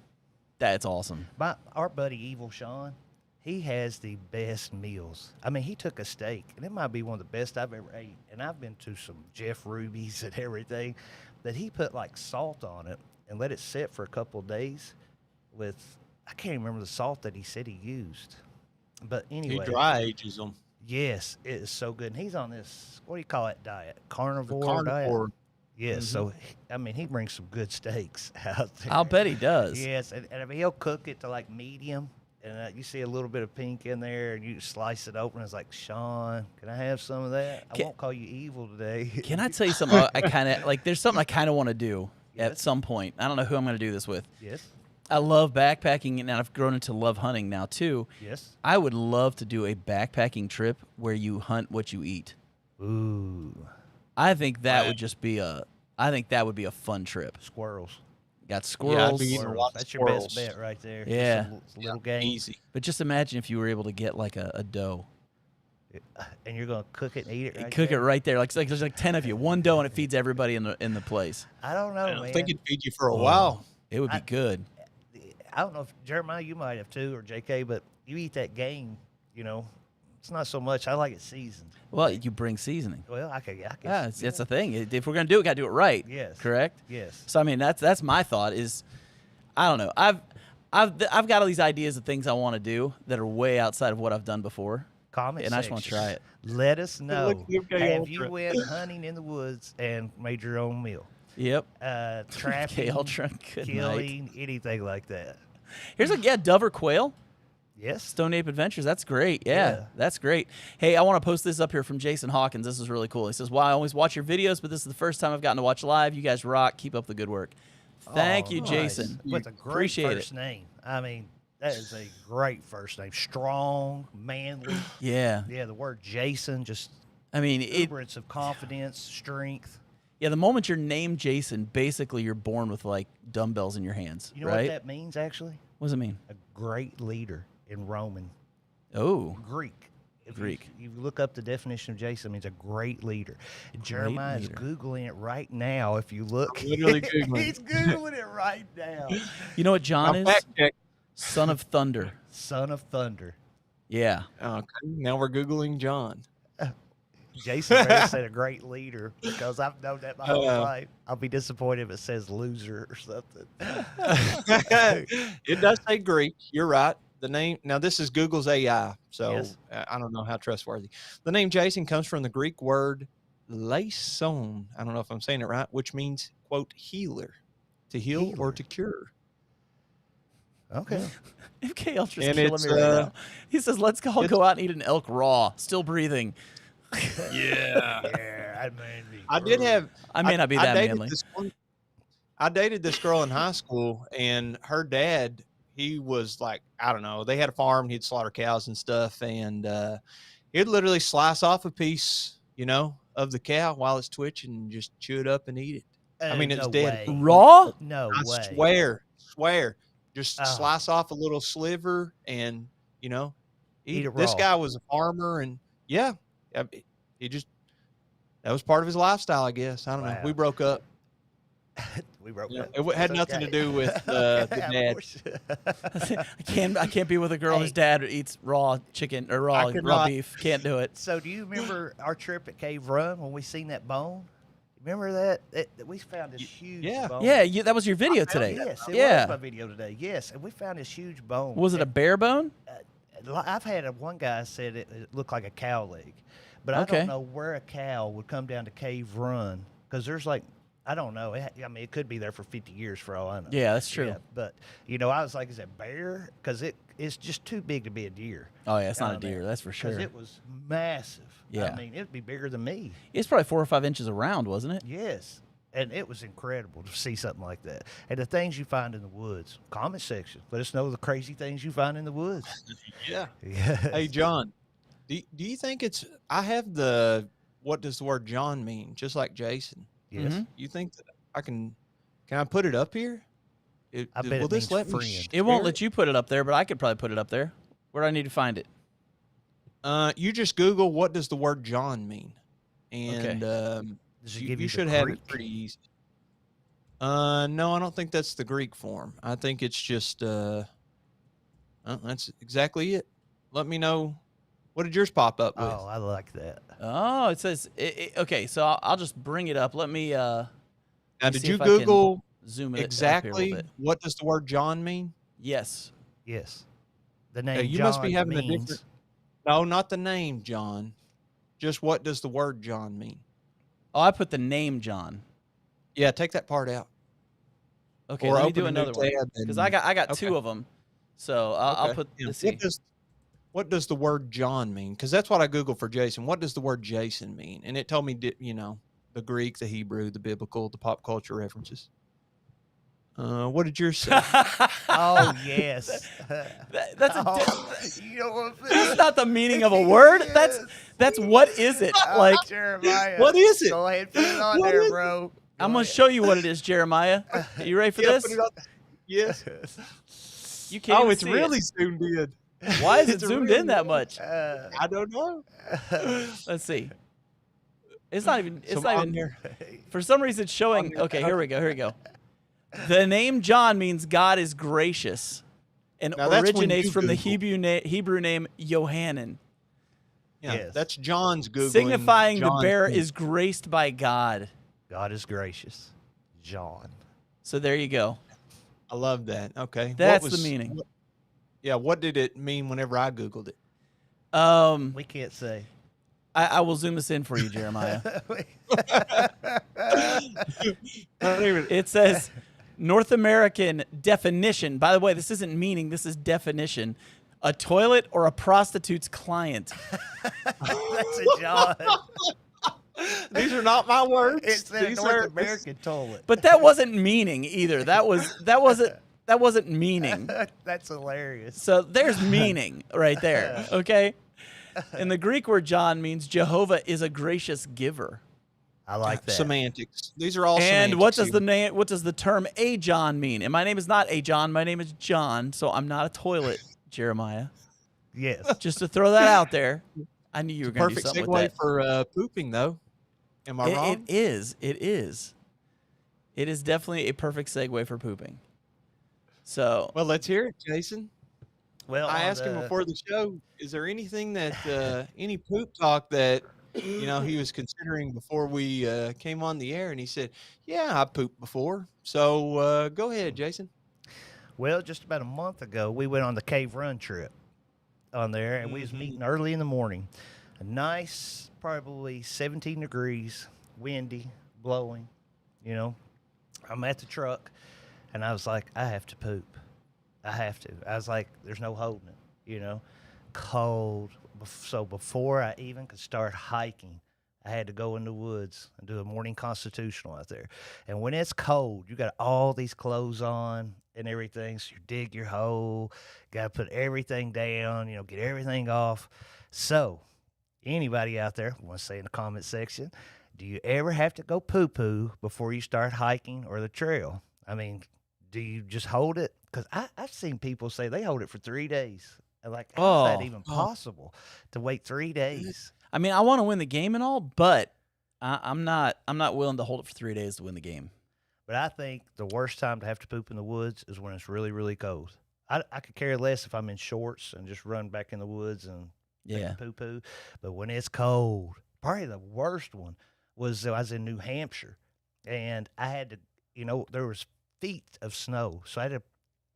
awesome. Our buddy Evil Sean, he has the best meals. I mean, he took a steak, and it might be one of the best I've ever ate. And I've been to some Jeff Ruby's and everything, that he put like salt on it and let it sit for a couple of days with, I can't even remember the salt that he said he used. But anyway. He dry ages them. Yes, it is so good. And he's on this, what do you call that diet? Carnivore diet? Carnivore. Yes, so, I mean, he brings some good steaks out there. I'll bet he does. Yes, and I mean, he'll cook it to like medium, and you see a little bit of pink in there, and you slice it open. It's like, Sean, can I have some of that? I won't call you evil today. Can I tell you something? I kind of like. There's something I kind of want to do at some point. I don't know who I'm going to do this with. Yes. I love backpacking, and I've grown into love hunting now too. Yes. I would love to do a backpacking trip where you hunt what you eat. Ooh. I think that would just be a. I think that would be a fun trip. Squirrels. Got squirrels. eating a lot of That's your best squirrels. bet right there. Yeah. Just a little game. Easy. But just imagine if you were able to get like a doe. And you're going to cook it and eat it right Cook there? it right there. Like there's like 10 of you. One doe and it feeds everybody in the place. I don't know, I man. think it'd feed you for a while. It would be good. I don't know if, Jeremiah, you might have too, or JK, but you eat that game, it's not so much. I like it seasoned. Well, you bring seasoning. Well, I guess. Yeah, that's the thing. If we're gonna do it, gotta do it right. Yes. Correct. Yes. So I mean, that's my thought. Is I don't know. I've got all these ideas of things I want to do that are way outside of what I've done before. Comment And I just wanna section. try it. Let us know. Look at your Have Ultra. you went hunting in the woods and made your own meal? Yep. Trapping, Ultra, good night. killing, anything like that. Here's dove or quail. Yes. Stone Ape Adventures. That's great. Yeah, Yeah. that's great. Hey, I want to post this up here from Jason Hawkins. This is really cool. He says, "Wow, I always watch your videos, but this is the first time I've gotten to watch live. You guys rock. Keep up the good work." Thank you, nice. Jason. With a great Appreciate first it. name. I mean, that is a great first name. Strong, manly. Yeah. Yeah, the word Jason, just I mean, exuberance of confidence, strength. yeah, the moment you're named Jason, basically you're born with like dumbbells in your hands, You know right? what that means, actually? What does it mean? A great leader in Roman. Oh, Greek. If Greek. You look up the definition of Jason, it means a great leader. And Jeremiah is leader. Googling it right now. If you look, Literally Googling. He's Googling it right now. you know what John I'll is? fact check. Son of Thunder. Son of Thunder. Yeah. Okay, now we're Googling John. Jason Bear said a great leader because I've known that my whole Uh. life. I'll be disappointed if it says loser or something. It does say Greek. You're right. The name, now this is Google's AI, so Yes. I don't know how trustworthy. The name Jason comes from the Greek word laison. I don't know if I'm saying it right, which means, quote, healer, to heal or Healer. to cure. Okay. MK Ultra's And killing it's, me right now. He says, "Let's all go out and eat an elk raw, still breathing." Yeah. Yeah, I mean, I did have. I may not be that dated manly. I dated this girl in high school, and her dad, he was like, I don't know, they had a farm, he'd slaughter cows and stuff, and he'd literally slice off a piece, of the cow while it's twitching and just chew it up and eat it. I mean, it's no dead. way. Raw? No I way. swear. Just Oh. slice off a little sliver and, Eat it This raw. guy was a farmer, and yeah, he just, that was part of his lifestyle, I guess. I don't know. Wow. We broke up. We wrote Yeah, that. it had That's nothing to okay. do with the dad. I can't be with a girl whose dad eats raw chicken or raw could raw not. beef. Can't do it. So, do you remember our trip at Cave Run when we seen that bone? Remember that? We found this huge yeah. bone. Yeah, that was your video today. Yes, it yeah. was my video today. Yes, and we found this huge bone. Was it a bare bone? I've had one guy said it looked like a cow leg, but I Okay. don't know where a cow would come down to Cave Run because there's like, I don't know. It could be there for 50 years for all I know. Yeah, that's true. Yeah, but I was like, is it bear? Because it's just too big to be a deer. Oh yeah, it's not a down there. deer. That's for sure. Because it was massive. Yeah. I mean, it'd be bigger than me. It's probably 4 or 5 inches around, wasn't it? Yes. And it was incredible to see something like that. And the things you find in the woods. Comment section. Let us know the crazy things you find in the woods. Yeah. Yeah. Hey, John, do you think I have what does the word John mean? Just like Jason. Yes. Mhm. You think that can I put it up here? I bet will it this means let me friend. It won't share let you put it up there, but I could probably put it up there. Where do I need to find it? You just Google what does the word John mean, and Does it give you you the should have it Greek? pretty easy. No, I don't think that's the Greek form. I think it's just that's exactly it. Let me know. What did yours pop up with? Oh, I like that. Oh, it says okay. So I'll just bring it up. Let me. Now, did see you if I can Google zoom it up here a exactly little bit. what does the word John mean? Yes. Yes. The name You John must be having a means different. No, not the name John. Just what does the word John mean? Oh, I put the name John. Yeah, take that part out. Okay, Or let me open do a new another one tab because and- I got okay. two of them. So I'll Okay. put. Yeah. Let's see. What does the word John mean? Because that's what I Googled for Jason. What does the word Jason mean? And it told me, the Greek, the Hebrew, the biblical, the pop culture references. What did yours say? Oh yes. That's a. You know what? That's not the meaning of a word. That's what is it? Like Jeremiah. What is it? Go ahead, put it on What there, is bro. I'm gonna show you what it is, Jeremiah. You ready for Yeah, this? put it on. Yes. You can't. Oh, even it's see really it. zoomed in. Why is it It's zoomed really in that nice. much? I don't know. Let's see. It's not even. It's So not I'm even. there. For some reason, it's showing. there. Okay, here we go. Here we go. The name John means God is gracious, and Now, that's when originates you from the Google. Hebrew name Yohanan, Yeah, Yes. that's John's Googling. signifying the John's bearer name. is graced by God. God is gracious. John. So there you go. I love that. Okay. That's the meaning. What did it mean whenever I Googled it? We can't say. I will zoom this in for you, Jeremiah. It says North American definition. By the way, this isn't meaning, this is definition. A toilet or a prostitute's client. That's a John. These are not my words. It's a These North are American toilet. But that wasn't meaning either. That wasn't meaning. That's hilarious. So there's meaning right there. Okay? And the Greek word John means Jehovah is a gracious giver. I like that. semantics. These are all And semantics. what does the term a John mean? And my name is not a John, my name is John, so I'm not a toilet, Jeremiah. Yes. Just to throw that out there. I knew you were going to do Perfect something with segue that. for pooping, though. Am I wrong? It is. It is. It is definitely a perfect segue for pooping. So, Well, let's hear it, Jason. Well, I asked him before the show, is there anything that, any poop talk that, he was considering before we came on the air? And he said, yeah, I pooped before. So go ahead, Jason. Well, just about a month ago, we went on the cave run trip on there, and we was meeting early in the morning. A nice, probably 17 degrees, windy, blowing, I'm at the truck, and I was like, I have to poop. I have to. I was like, there's no holding it, cold. So before I even could start hiking, I had to go in the woods and do a morning constitutional out there. And when it's cold, you got all these clothes on and everything. So you dig your hole, got to put everything down, get everything off. So anybody out there want to say in the comment section, do you ever have to go poo-poo before you start hiking or the trail? I mean, do you just hold it? Because I've seen people say they hold it for 3 days. And like, how's that even possible to wait 3 days? I mean, I want to win the game and all, but I'm not willing to hold it for 3 days to win the game. But I think the worst time to have to poop in the woods is when it's really, really cold. I could care less if I'm in shorts and just run back in the woods and poo-poo. But when it's cold, probably the worst one was I was in New Hampshire, and I had to, there was feet of snow. So I had to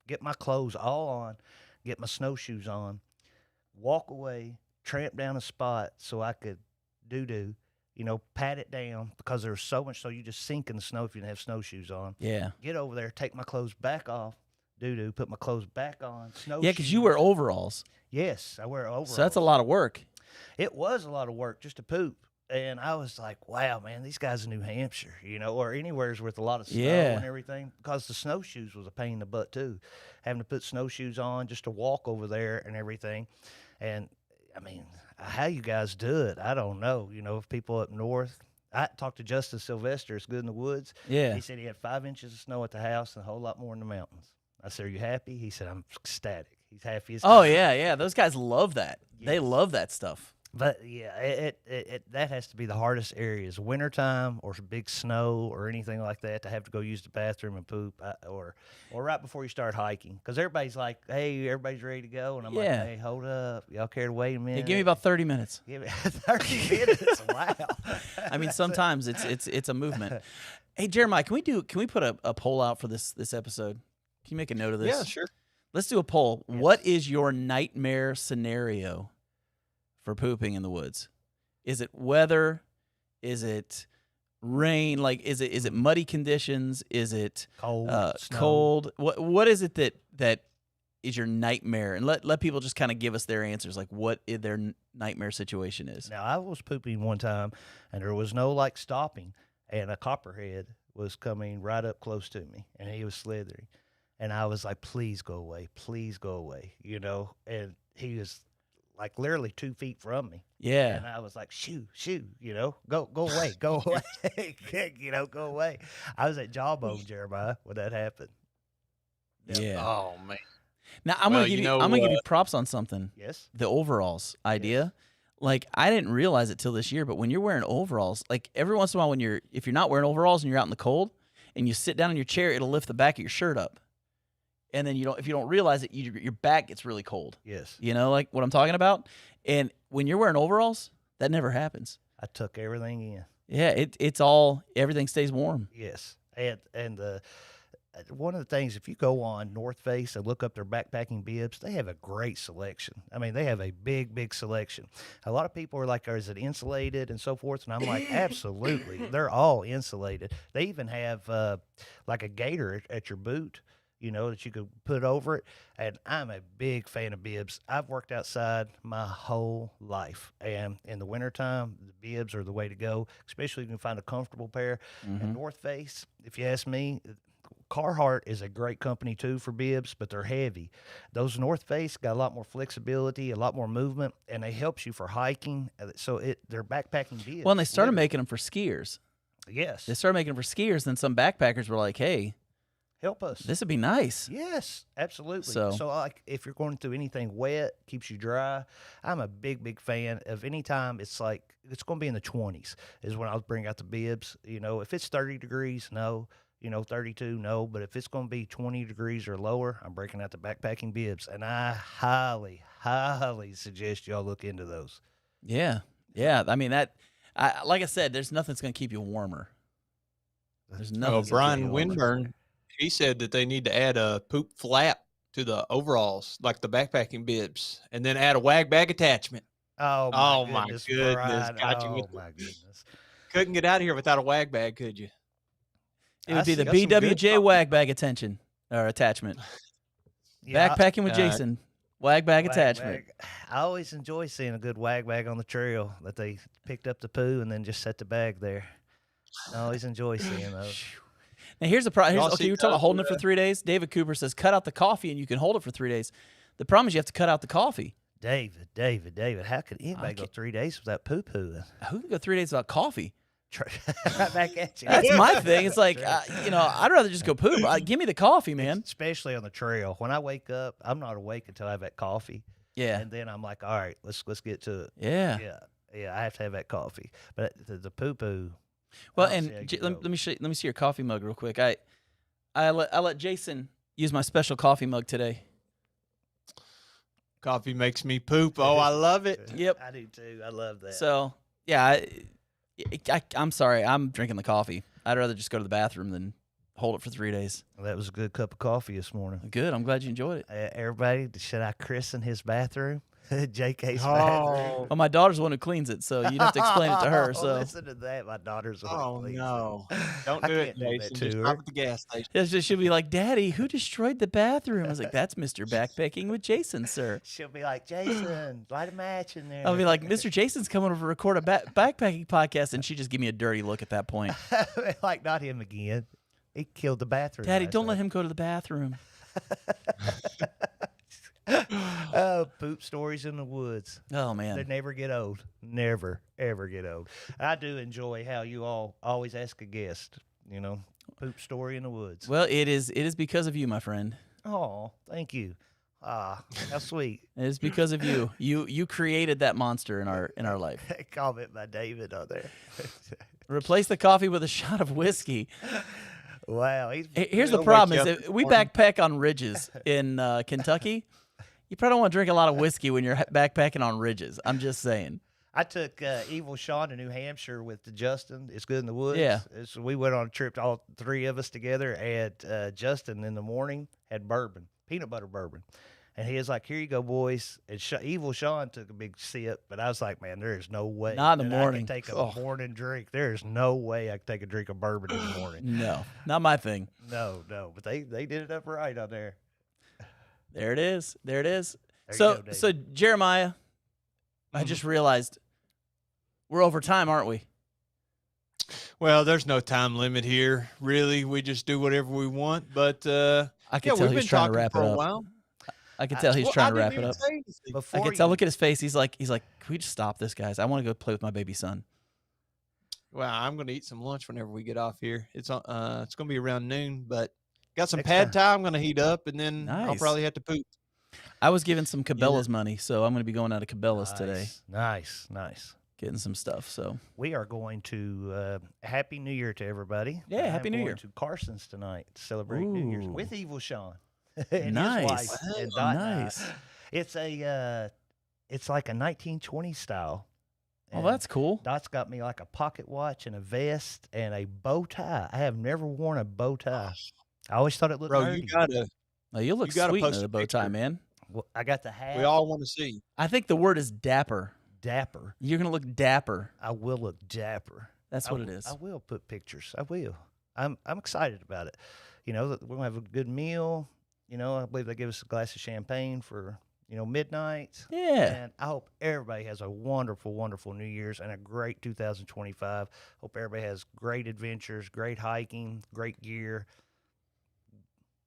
get my clothes all on, get my snowshoes on, walk away, tramp down a spot so I could doo-doo, pat it down because there was so much so you just sink in the snow if you didn't have snowshoes on. Yeah. Get over there, take my clothes back off, doo-doo, put my clothes back on, snowshoes. Yeah, because you wear overalls. Yes, I wear overalls. So that's a lot of work. It was a lot of work just to poop. And I was like, wow, man, these guys in New Hampshire, or anywhere's with a lot of snow and everything, because the snowshoes was a pain in the butt too, having to put snowshoes on just to walk over there and everything. And, I mean, how you guys do it, I don't know. If people up north, I talked to Justice Sylvester. It's good in the woods. Yeah. He said he had 5 inches of snow at the house and a whole lot more in the mountains. I said, "Are you happy?" He said, "I'm ecstatic." He's happy as Oh can be. yeah. Those guys love that. They Yes. love that stuff. But yeah, that has to be the hardest areas: wintertime or big snow or anything like that. To have to go use the bathroom and poop, or right before you start hiking, because everybody's like, "Hey, everybody's ready to go," and I'm like, Yeah. "Hey, hold up, y'all care to wait a minute?" Yeah, give me about 30 minutes. Give me 30 minutes. Wow. I mean, sometimes it's a movement. Hey, Jeremiah, can we put a poll out for this episode? Can you make a note of this? Yeah, sure. Let's do a poll. Yes. What is your nightmare scenario for pooping in the woods? Is it weather? Is it rain? Like, is it muddy conditions? Is it Cold, snow. cold? What is it that is your nightmare? And let people just kind of give us their answers, like what their nightmare situation is. Now, I was pooping one time, and there was no like stopping, and a copperhead was coming right up close to me, and he was slithering, and I was like, "Please go away, please go away," and he was like literally 2 feet from me, Yeah. and I was like, "Shoo, shoo," go away, go away, go away. I was at Jawbone, Jeremiah, when that happened. Yeah. Oh man. Now I'm Well, gonna give you you know, I'm gonna give you props on something. Yes. The overalls idea. Like, I didn't realize it till this year, but when you're wearing overalls, like every once in a while if you're not wearing overalls and you're out in the cold and you sit down in your chair, it'll lift the back of your shirt up. And then if you don't realize it, your back gets really cold. Yes. You know, like what I'm talking about? And when you're wearing overalls, that never happens. I took everything in. Yeah, everything stays warm. Yes, and the one of the things, if you go on North Face and look up their backpacking bibs, they have a great selection. I mean, they have a big selection. A lot of people are like, "Is it insulated?" and so forth, and I'm like, absolutely, they're all insulated. They even have like a gaiter at your boot, that you could put over it. And I'm a big fan of bibs. I've worked outside my whole life, and in the wintertime, the bibs are the way to go, especially if you can find a comfortable pair. And North Face, if you ask me, Carhartt is a great company too for bibs, but they're heavy. Those North Face got a lot more flexibility, a lot more movement, and they helps you for hiking. So they're backpacking bibs. Well, and they started literally. making them for skiers. Yes, They started making them for skiers, then some backpackers were like, "Hey, help us. this would be nice." Yes, absolutely. So- So like, if you're going through anything wet, keeps you dry. I'm a big fan of any time it's like it's going to be in the 20s is when I'll bring out the bibs. If it's 30 degrees, no. 32, no. But if it's going to be 20 degrees or lower, I'm breaking out the backpacking bibs, and I highly suggest y'all look into those. Yeah. I mean like I said, there's nothing that's gonna keep you warmer. There's nothing. Oh, that's gonna keep Brian you warmer. Winburn, he said that they need to add a poop flap to the overalls, like the backpacking bibs, and then add a wag bag attachment. Oh my goodness, goodness, Brian. got you Oh with the- my goodness. Couldn't get out of here without a wag bag, could you? It would be the got some good BWJ thought. wag bag attachment. Yeah, Backpacking with Uh, Jason. Wag bag Wag attachment. bag. I always enjoy seeing a good wag bag on the trail that they picked up the poo and then just set the bag there. I always enjoy seeing those. Now here's the problem. Y'all Okay, see you're talking about those, holding it for 3 days. David Cooper says cut out the coffee and you can hold it for 3 days. The problem is you have to cut out the coffee. David, how could anybody go can't- 3 days without poo pooing? Who can go 3 days without coffee? Right back at you. That's my thing. It's like I'd rather just go poop. Give me the coffee, man. Especially on the trail. When I wake up, I'm not awake until I have that coffee. Yeah, And then I'm like, all right, let's get to it. yeah. Yeah, I have to have that coffee. But the poo poo. Well, I don't see how and you let go. me see your coffee mug real quick. I let Jason use my special coffee mug today. Coffee makes me poop. Oh, I love it. Yep. I do too. I love that. So yeah, I'm sorry. I'm drinking the coffee. I'd rather just go to the bathroom than hold it for 3 days. Well, that was a good cup of coffee this morning. Good. I'm glad you enjoyed it. Everybody, should I christen his bathroom? JK's Oh. bathroom. Well, my daughter's the one who cleans it, so you'd have to explain it to her. Oh, So listen to that. My daughter's the one Oh who cleans no! it. Don't I do it, can't do that Jason. to Just her. stop at the gas station. it's just, she'll be like, "Daddy, who destroyed the bathroom?" I was like, "That's Mr. Backpacking with Jason, sir." She'll be like, Jason, light a match in there. I'll be like, "Mr. Jason's coming over to record a backpacking podcast," and she just give me a dirty look at that point. like, not him again. He killed the bathroom. Daddy, last don't let night. him go to the bathroom. Oh Poop stories in the woods. Oh They man. never get old. Never, ever get old. I do enjoy how you all always ask a guest, poop story in the woods. Well, it is because of you, my friend. Oh, thank you. Ah, how sweet. It is because of you. You created that monster in our life. Comment by David on there. Replace the coffee with a shot of whiskey. Wow. Here's the It'll problem: wake is you up that in the we morning. backpack on ridges in Kentucky. You probably don't want to drink a lot of whiskey when you're backpacking on ridges. I'm just saying. I took Evil Sean to New Hampshire with Justin. It's good in the woods. Yeah. So we went on a trip, all three of us together, and Justin in the morning had bourbon, peanut butter bourbon. And he was like, "Here you go, boys." And Evil Sean took a big sip, but I was like, "Man, there is no way Not in the that morning. I can take a Oh. morning drink. There is no way I can take a drink of bourbon in the morning." No, not my thing. No, but they did it up right on there. There it is. There it is. There you So go, Dave. so Jeremiah, I just realized we're over time, aren't we? Well, there's no time limit here. Really, we just do whatever we want. But I yeah, could tell we've he's been trying to talking wrap for it a up. while. I could tell he's Well, trying I to wrap didn't it even up. say anything. I Before could tell. you- Look at his face. He's like, can we just stop this, guys? I want to go play with my baby son. Well, I'm going to eat some lunch whenever we get off here. It's going to be around noon, but got some Next pad time. thai I'm going to heat up, and then I'll Nice. probably have to poop. I was given some Cabela's money, so I'm going to be going out to Cabela's today, Nice. getting some stuff. So We are going to Happy New Year to everybody. Yeah, I'm Happy New going Year. to Carson's tonight to celebrate New Year's Ooh. with Evil Sean and Nice. his wife and Oh, Dot and I. nice. It's like a 1920 style. Oh, And that's cool. Dot's got me like a pocket watch and a vest and a bow tie. I have never worn a bow tie. I always thought it looked Bro, nerdy. you got to. Oh, you look You gotta sweet in post a a bow tie, picture. man. Well, I got the hat. We all want to see. I think the word is dapper. dapper. You're going to look dapper. I will look dapper. That's what it is. I will put pictures. I will. I'm excited about it. We're gonna have a good meal. I believe they give us a glass of champagne for midnight. Yeah. And I hope everybody has a wonderful, wonderful New Year's and a great 2025. Hope everybody has great adventures, great hiking, great gear.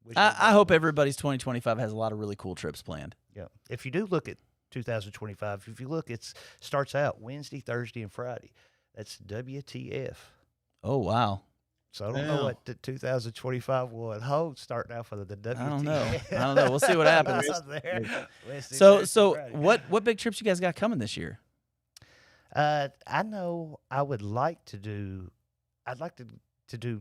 Wish I everybody- hope everybody's 2025 has a lot of really cool trips planned. Yeah. If you do look at 2025, if you look, it starts out Wednesday, Thursday, and Friday. That's WTF. Oh, wow. So I don't know Yeah. what the 2025 will hold starting out for the WTF. I don't know. We'll see what happens. There. Wednesday, So Thursday, Friday. what big trips you guys got coming this year? I know I would like to do. I'd like to do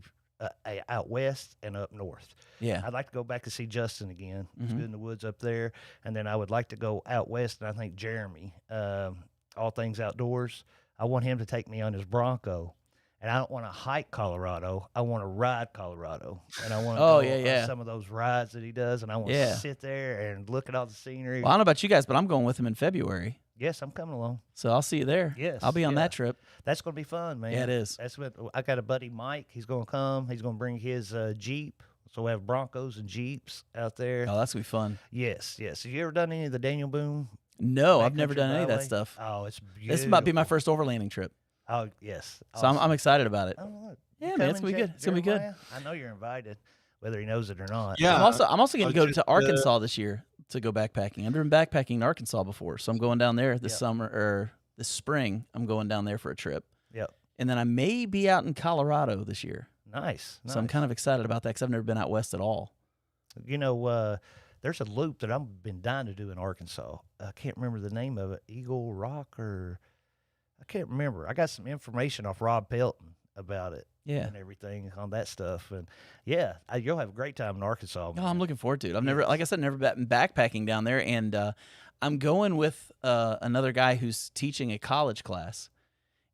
out west and up north. Yeah. I'd like to go back to see Justin again. It's Mhm. good in the woods up there, and then I would like to go out west. And I think Jeremy, all things outdoors. I want him to take me on his Bronco. And I don't want to hike Colorado. I want to ride Colorado. And I want to Oh, go yeah, on yeah. some of those rides that he does. And I want Yeah. to sit there and look at all the scenery. Well, I don't know about you guys, but I'm going with him in February. Yes, I'm coming along. So I'll see you there. Yes, I'll be on yeah. that trip. That's going to be fun, man. Yeah, it is. That's what I got a buddy, Mike. He's going to come. He's going to bring his Jeep. So we have Broncos and Jeeps out there. Oh, that's going to be fun. Yes. Have you ever done any of the Daniel Boone? No, I've never Backcountry done any of that Ballet? stuff. Oh, it's beautiful. This might be my first overlanding trip. Oh, yes. So I'm excited about it. Oh, look. Yeah, You man, it's coming, gonna be good. It's gonna be good. Jeremiah? I know you're invited, whether he knows it or not. Yeah. I'm also going to go just, to Arkansas this year to go backpacking. I've been backpacking in Arkansas before, so I'm going down there this Yep. summer or this spring. I'm going down there for a trip, Yep. and then I may be out in Colorado this year. Nice. So I'm kind of excited about that because I've never been out west at all. There's a loop that I've been dying to do in Arkansas. I can't remember the name of it. Eagle Rock or I can't remember. I got some information off Rob Pelton about it Yeah. and everything on that stuff. And yeah, you'll have a great time in Arkansas. No, man. I'm looking forward to it. I've never, like I said, never been backpacking down there, and I'm going with another guy who's teaching a college class,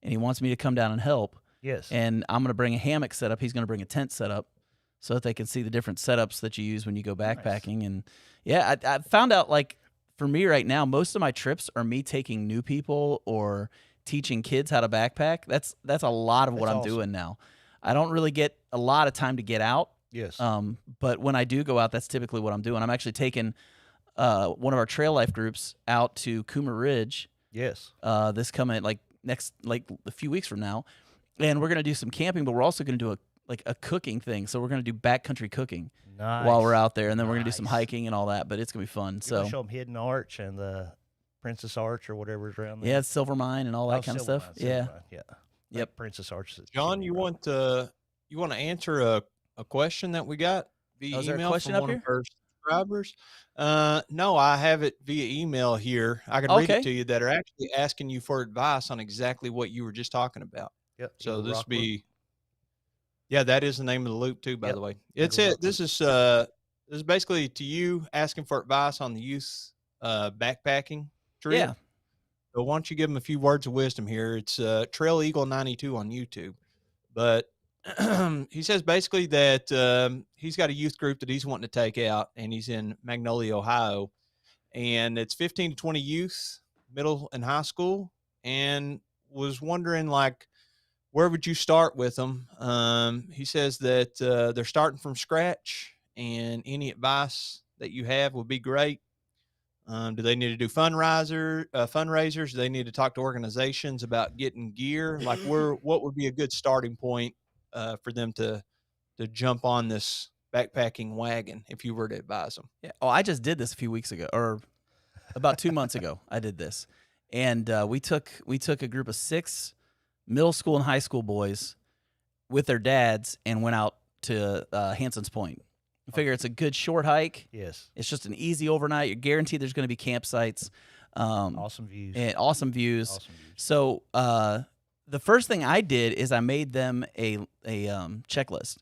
and he wants me to come down and help. Yes. And I'm going to bring a hammock setup. He's going to bring a tent setup, so that they can see the different setups that you use when you go backpacking. And yeah, I found out, like, for me right now, most of my trips are me taking new people or teaching kids how to backpack. That's a lot of what That's I'm awesome. doing now. I don't really get a lot of time to get out. Yes. But when I do go out, that's typically what I'm doing. I'm actually taking one of our trail life groups out to Coomer Ridge yes. this coming a few weeks from now, and we're gonna do some camping, but we're also gonna do a cooking thing. So we're gonna do backcountry cooking. while we're out there, and then we're gonna do some Nice. hiking and all that. But it's gonna be fun. You're So gonna show them Hidden Arch and the Princess Arch or whatever's around there. yeah, it's Silver Mine and all that kind of Silver stuff. Mine, Silver Yeah. Mine, yeah. Yep. Like Princess Arch. John, you want to answer a question that we got via is there a email question from up one here? of our subscribers? No, I have it via email here. I can read Okay. it to you that are actually asking you for advice on exactly what you were just talking about. Yep. So Eagle this Rock be, Loop. yeah, this is the name of the loop too, by Yep. the way. It's Eagle it. Rock This is basically to you asking for advice on the youth backpacking trip. Yeah. So why don't you give them a few words of wisdom here? It's Trail Eagle 92 on YouTube. But he says basically that he's got a youth group that he's wanting to take out, and he's in Magnolia, Ohio. And it's 15 to 20 youth, middle and high school, and was wondering, like, where would you start with them? He says that they're starting from scratch, and any advice that you have would be great. Do they need to do fundraisers? Do they need to talk to organizations about getting gear? Like, what would be a good starting point for them to jump on this backpacking wagon if you were to advise them? Yeah. Oh, I just did this a few weeks ago, or about 2 months ago. I did this, and we took a group of 6 middle school and high school boys with their dads and went out to Hanson's Point. I figure it's a good short hike. Yes. It's just an easy overnight. You're guaranteed there's going to be campsites. Awesome views. And awesome views. Awesome views. So the first thing I did is I made them a checklist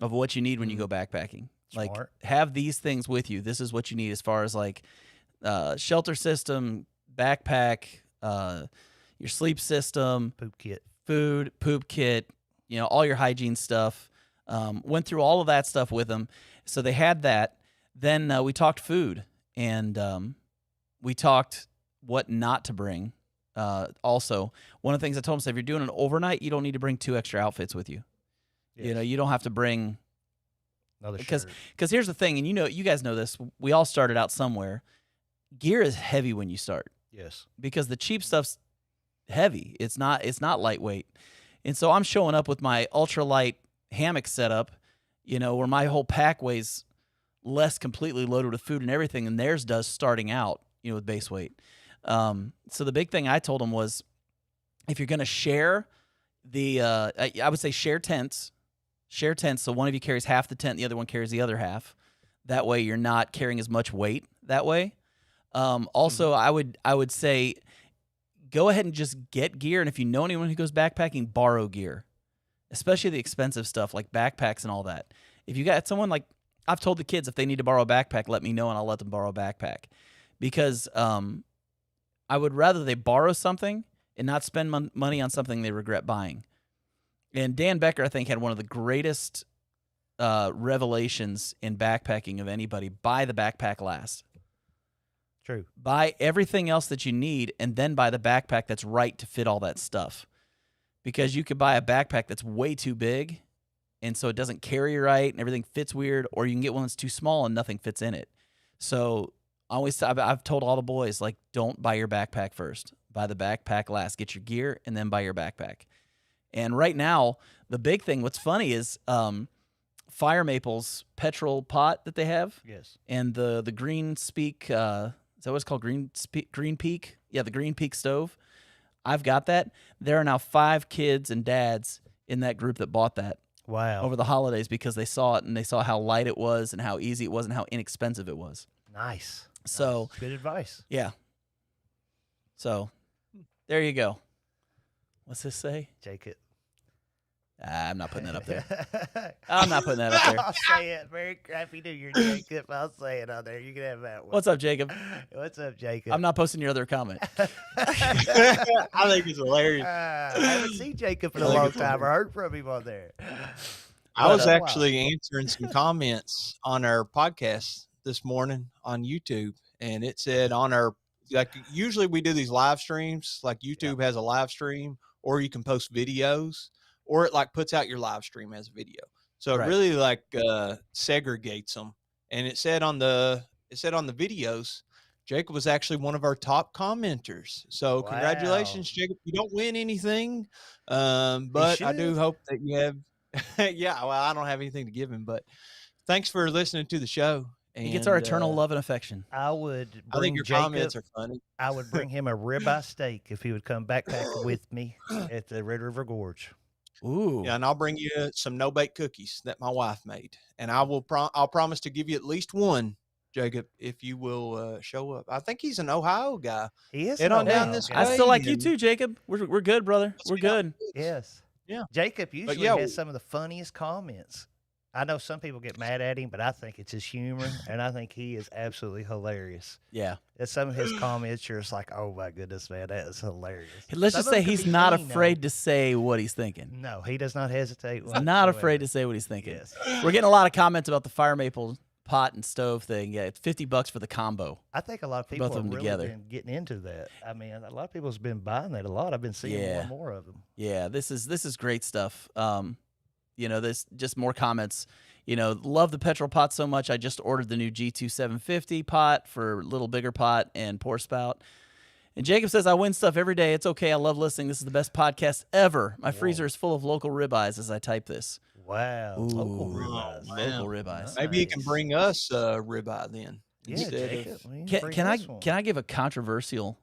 of what you need when you go backpacking. Like, Smart. have these things with you. This is what you need as far as like shelter system, backpack, your sleep system, Poop kit. food, poop kit, all your hygiene stuff. Went through all of that stuff with them. So they had that. Then we talked food, and we talked what not to bring. Also, one of the things I told them is if you're doing an overnight, you don't need to bring 2 extra outfits with you. Yes. You don't have to bring, Another because shirt. here's the thing, and you guys know this. We all started out somewhere. Gear is heavy when you start Yes. because the cheap stuff's heavy. It's not lightweight. And so I'm showing up with my ultralight hammock setup, where my whole pack weighs less, completely loaded with food and everything than theirs does starting out, with base weight. So the big thing I told them was, if you're going to share I would say share tents. So one of you carries half the tent, the other one carries the other half. That way you're not carrying as much weight that way. Also, I would say go ahead and just get gear. And if you know anyone who goes backpacking, borrow gear, especially the expensive stuff like backpacks and all that. If you got someone, like I've told the kids, if they need to borrow a backpack, let me know and I'll let them borrow a backpack, because I would rather they borrow something and not spend money on something they regret buying. And Dan Becker, I think, had one of the greatest revelations in backpacking of anybody. Buy the backpack last. True. Buy everything else that you need, and then buy the backpack that's right to fit all that stuff. Because you could buy a backpack that's way too big, and so it doesn't carry right, and everything fits weird, or you can get one that's too small and nothing fits in it. So I've told all the boys, like, don't buy your backpack first. Buy the backpack last. Get your gear, and then buy your backpack. And right now, the big thing, what's funny is Fire Maple's petrol pot that they have. Yes. And the Green Speak, is that what it's called? Green Peak? Yeah, the Green Peak stove. I've got that. There are now 5 kids and dads in that group that bought that Wow. over the holidays because they saw it and they saw how light it was and how easy it was and how inexpensive it was. Nice. So, Nice. Good advice. yeah. So, there you go. What's this say? Jacob. I'm not putting that up there. I'm not putting that up there. I'll say it. Very crappy New Year, Jacob. I'll say it on there. You can have that one. What's up, Jacob? What's up, Jacob? I'm not posting your other comment. I think it's hilarious. I haven't seen Jacob in a long time or heard from him on there. I was Wow. actually answering some comments on our podcast this morning on YouTube, and it said on our, like, usually we do these live streams, like YouTube has a live stream, or you can post videos, or it like puts out your live stream as a video. So Right. it really like segregates them. And it said on the videos, Jacob was actually one of our top commenters. So congratulations, Wow. Jacob. You don't win anything, but I do should. hope that you have. Yeah, well, I don't have anything to give him, but thanks for listening to the show. He gets our eternal love and affection. I would I think bring your Jacob. comments are funny. I would bring him a ribeye steak if he would come backpacking with me at the Red River Gorge. Ooh. Yeah, and I'll bring you some no-bake cookies that my wife made, and I'll promise to give you at least one, Jacob, if you will show up. I think he's an Ohio guy. He is. Head an on down Ohio this guy. I still like you and- too, Jacob. We're good, brother. We're good. Yes. Yeah. Jacob usually yeah, has some of the funniest comments. I know some people get mad at him, but I think it's his humor, and I think he is absolutely hilarious. Yeah. And some of his comments, you're just like, oh my goodness, man, that is hilarious. Let's Some just of say them can he's be not mean, though. afraid to say what he's thinking. No, he does not hesitate. He's not afraid to say what he's thinking. Yes. We're getting a lot of comments about the fire maple pot and stove thing. Yeah, it's $50 for the combo. I think a lot of people Both of have them really together. been getting into that. I mean, a lot of people have been buying that a lot. I've been seeing more Yeah. and more of them. Yeah, this is great stuff. This just more comments. Love the petrol pot so much. I just ordered the new G2 750 pot for a little bigger pot and pour spout. And Jacob says, I win stuff every day. It's okay. I love listening. This is the best podcast ever. My freezer is full of local ribeyes as I type this. Wow. Local Ooh. ribeyes. Oh, Local ribeyes. Maybe he can Nice. bring us ribeye then. Yeah, instead Jacob. of- well, you Can, bring can I us one. can I give a controversial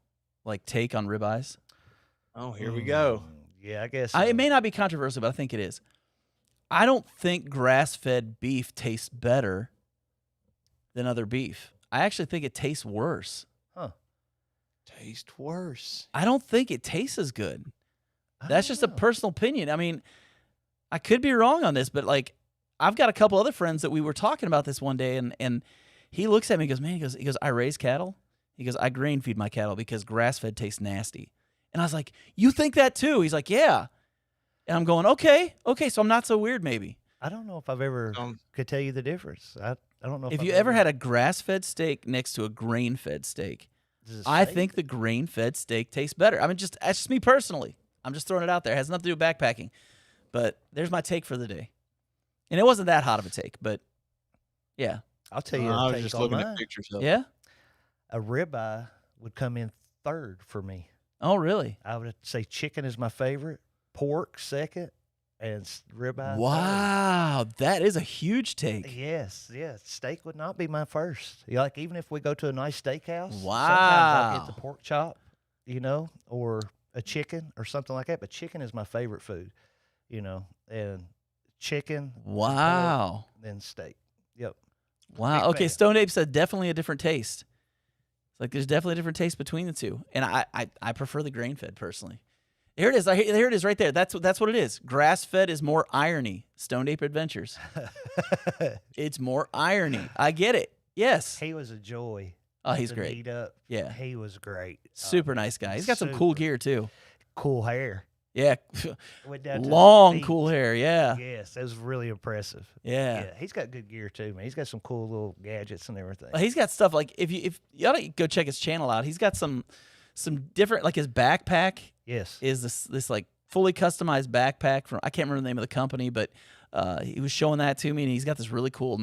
take on ribeyes? Oh, here we go. Yeah, I guess. It so. may not be controversial, but I think it is. I don't think grass-fed beef tastes better than other beef. I actually think it tastes worse. Taste worse. I don't think it tastes as good. I That's don't just a know. personal opinion. I mean, I could be wrong on this, but I've got a couple other friends that we were talking about this one day, and he looks at me and goes, man, he goes, I raise cattle. He goes, I grain feed my cattle because grass-fed tastes nasty. And I was like, you think that too? He's like, yeah. And I'm going, okay, so I'm not so weird maybe. I don't know if I've ever could tell you the difference. I don't know If I've you ever had a grass-fed steak next to a grain-fed steak, Does it I say? think the grain-fed steak tastes better. I mean, that's just me personally. I'm just throwing it out there. It has nothing to do with backpacking. But there's my take for the day. And it wasn't that hot of a take, but yeah. I'll tell you. I a was take just on looking mine. at pictures of it. Yeah? A ribeye would come in third for me. Oh, really? I would say chicken is my favorite, pork second, and ribeye. Wow, that is a huge third. take. Yes. Steak would not be my first. Like even if we go to a nice steakhouse, sometimes I'll get the Wow. pork chop, or a chicken or something like that. But chicken is my favorite food, and chicken, Wow. then steak. Yep. Wow. Big Okay, fan. Stone Ape said definitely a different taste. It's like there's definitely a different taste between the two. And I prefer the grain-fed personally. Here it is. Here it is right there. That's what it is. Grass-fed is more irony. Stone Ape Adventures. It's more irony. I get it. Yes. He was a joy. Oh, he's to great. meet up. Yeah. He was great. Super nice guy. He's got some cool super. gear too. Cool hair. Yeah. Went down to his Long, feet. cool hair. Yeah. Yes, that was really impressive. Yeah. He's got good gear too, man. He's got some cool little gadgets and everything. He's got stuff like if you ought to go check his channel out. He's got some different, like his backpack Yes. is this like fully customized backpack from, I can't remember the name of the company, but he was showing that to me, and he's got this really cool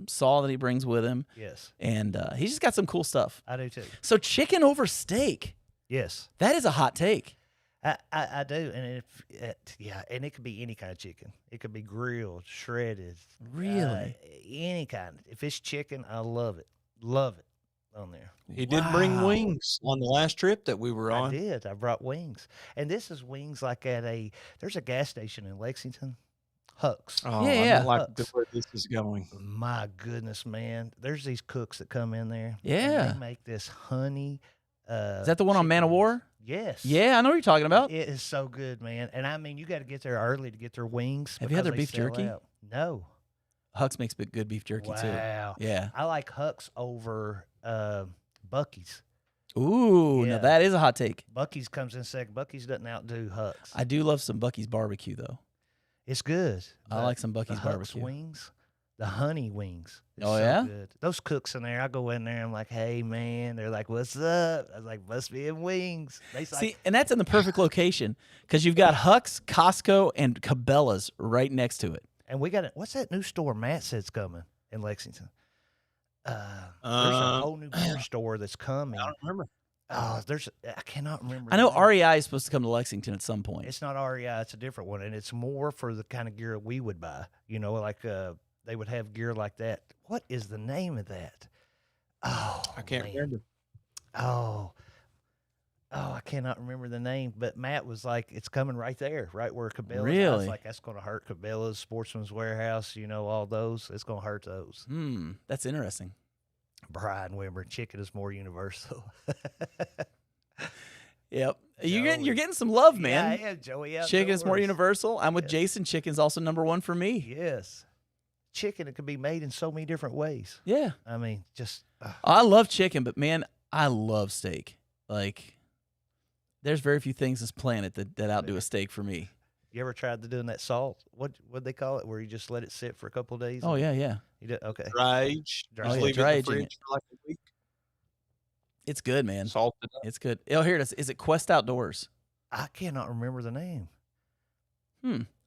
saw that he brings with him, Yes. and he's just got some cool stuff. I do too. So chicken over steak, Yes. that is a hot take. I do, and and it could be any kind of chicken. It could be grilled, shredded, Really? any kind. If it's chicken, I love it. Love it on there. He did bring Wow. wings on the last trip that we were I on. did. I brought wings, and this is wings like there's a gas station in Lexington, Huck's. Oh, Yeah, I yeah. don't like Hucks. where this is going. My goodness, man! There's these cooks that come in there. and Yeah. they make this honey. Is that the one on Man of War? Yes. Yeah, I know what you're talking about. It is so good, man. And I mean, you got to get there early to get their wings. Have you had because their they beef sell jerky? out. No. Huck's makes good beef jerky too. Wow. Yeah. I like Huck's over Bucky's. Ooh, Yeah. now that is a hot take. Bucky's comes in second. Bucky's doesn't outdo Huck's. I do love some Bucky's barbecue though. It's good. I but like some the Bucky's Huck's barbecue. wings, the honey wings. is Oh, so yeah? good. Those cooks in there, I go in there. I'm like, hey man. They're like, what's up? I was like, must be in wings. They See, like, and that's in the perfect location because you've got Huck's, Costco, and Cabela's right next to it. and we got it. What's that new store Matt said's coming in Lexington? There's a Uh, whole new beer store that's coming. I don't remember. Oh, I cannot remember. I the know name. REI is supposed to come to Lexington at some point. It's not REI. It's a different one, and it's more for the kind of gear we would buy. Like they would have gear like that. What is the name of that? Oh, I can't man. remember. Oh, I cannot remember the name. But Matt was like, "It's coming right there, right where Cabela's." I Really? was like, "That's going to hurt Cabela's, Sportsman's Warehouse. All those. It's going to hurt those." That's interesting. Brian Wimber, chicken is more universal. Yep. Joey. You're getting some love, man. Yeah, Joey. Chicken is more outdoors. universal. I'm with Yes. Jason. Chicken's also number one for me. Yes. Chicken, it can be made in so many different ways. Yeah. I mean, just I love chicken, but man, I love steak. Like, there's very few things this planet that outdo a steak for me. you ever tried to doing that salt? What they call it? Where you just let it sit for a couple of days? Oh yeah, yeah. You do? Okay. Dry age. Dry Just age. leave Dry it in aging the it. fridge for like a week. It's good, man. Salt it up. It's good. Oh, here it is. Is it Quest Outdoors? I cannot remember the name.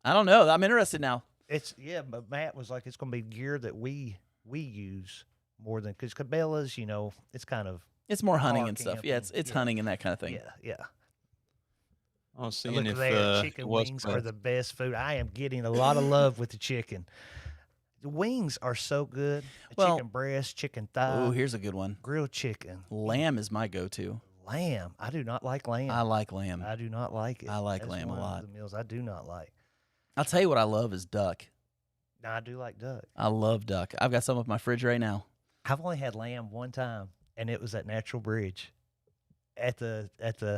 I don't know. I'm interested now. But Matt was like, it's going to be gear that we use more than because Cabela's, it's kind of It's more hunting and Car stuff. Yeah, it's camping. Yeah. hunting and that kind of thing. yeah. I was Look seeing at if that. it Chicken was wings are the best food. I am getting a lot of love with the chicken. The wings are so good. Chicken breast, chicken thigh, Oh, here's a good one. grilled chicken, Lamb is my go-to. lamb. I do not like lamb. I like lamb. I do not like it. I like That's lamb a one of lot. The meals I do not like. I'll tell you what I love is duck. Now I do like duck. I love duck. I've got some of my fridge right now. I've only had lamb one time, and it was at Natural Bridge, at the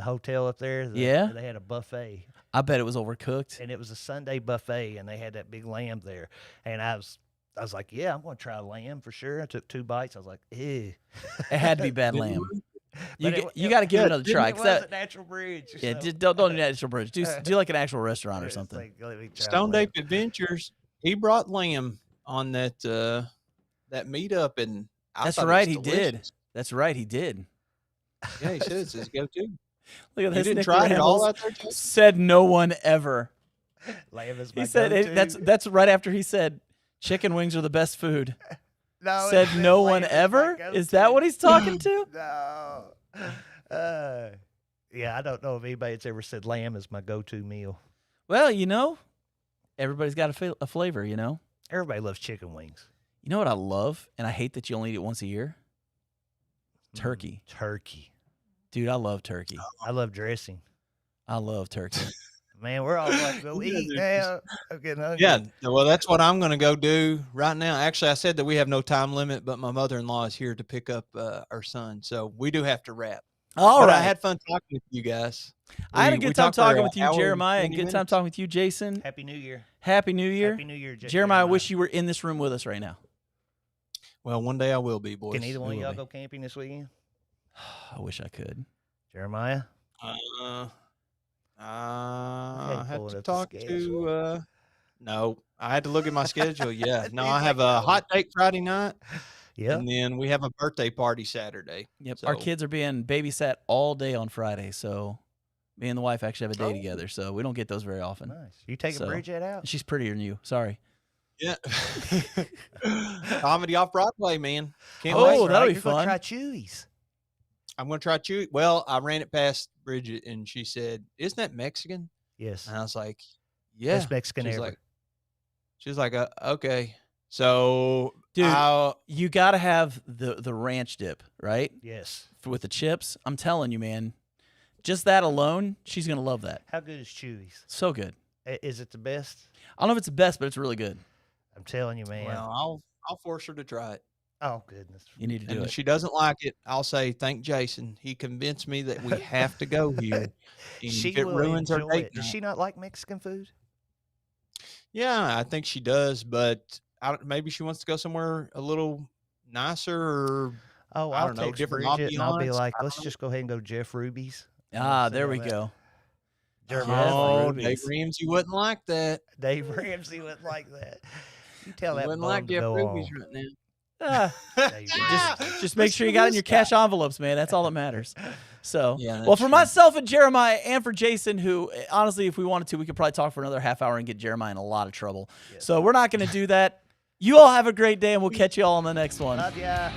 hotel up there. Yeah? They had a buffet, I bet it was overcooked. and it was a Sunday buffet, and they had that big lamb there, and I was like, yeah, I'm going to try lamb for sure. I took 2 bites. I was like, ew. It had to be bad lamb. You But got to give it another try. It 'cause was that, at Natural Bridge. yeah, so- just don't do Natural Bridge. Do like an actual restaurant or It's something. like, let me try Stone lamb. Ape Adventures. He brought lamb on that meetup, and I That's thought it right, was he did. delicious. That's right, he did. Yeah, he said it's his go-to. Look at You this. didn't Nick try it all Rambles out there, Jason? said no one ever. Lamb is my He said go-to. that's right after he said chicken wings are the best food. No, Said it no lamb one is my ever? Is that go-to. what he's talking to? No. Yeah, I don't know if anybody's ever said lamb is my go-to meal. Well, everybody's got a flavor, Everybody loves chicken wings. You know what I love? And I hate that you only eat it once a year? Turkey. Turkey. Dude, I love turkey. I love dressing. I love turkey. Man, we're all about to go Yeah, eat dude. now. I'm getting hungry. Yeah, well, that's what I'm going to go do right now. Actually, I said that we have no time limit, but my mother-in-law is here to pick up our son, so we do have to wrap. All But right. I had fun talking with you guys. I had a We good time talked for talking an with you, hour and Jeremiah, and 20 good time minutes. talking with you, Jason. Happy New Year. Happy New Year. Happy New Year, Jeremiah, I wish you were in this room with us right now. Well, one day I will be, boys. Can either one we of will y'all be. go camping this weekend? I wish I could. Jeremiah? I had pull it to up the talk schedule. to. No, I had to look at my schedule. Yeah, no, He's I have like, a no. hot date Friday night, Yeah. and then we have a birthday party Saturday. Yep. Our So- kids are being babysat all day on Friday, so me and the wife actually have a day Oh. together, so we don't get those very often. Nice. You taking So- Bridget out? She's prettier than you. Sorry. Yeah, comedy off Broadway, man. Can't Oh, wait. that'll be You're gonna fun. try Chewy's. I'm gonna try chew. Well, I ran it past Bridget, and she said, "Isn't that Mexican?" Yes. And I was like, "Yeah." Best Mexican She's ever. like, "Okay." So, Dude, I'll- you got to have the ranch dip, right? Yes. With the chips. I'm telling you, man. Just that alone, she's going to love that. How good is Chewy's? So good. Is it the best? I don't know if it's the best, but it's really good. I'm telling you, man. well, I'll force her to try it. Oh goodness. You need to do And if it. she doesn't like it, I'll say, "Thank Jason. He convinced me that we have to go here." And She if it will ruins our enjoy date it. Does night- she not like Mexican food? Yeah, I think she does, but maybe she wants to go somewhere a little nicer. Or Oh, I I'll don't know, text different Bridget and I'll be ambiance. like, I let's don't know. just go ahead and go to Jeff Ruby's. Ah, See there how we that- go. Jeremiah's Oh, like, oh, Dave Ruby's. Ramsey wouldn't like that. Dave Ramsey wouldn't like that. You tell He that wouldn't bum like to Jeff go Ruby's on. right now. Ah, Dave Ramsey. just make sure you got it in your cash envelopes, man. That's all that matters. So, Yeah, well, that's for true. myself and Jeremiah and for Jason, who honestly, if we wanted to, we could probably talk for another half hour and get Jeremiah in a lot of trouble. Yes. So we're not going to do that. You all have a great day, and we'll catch you all on the next one. Love ya.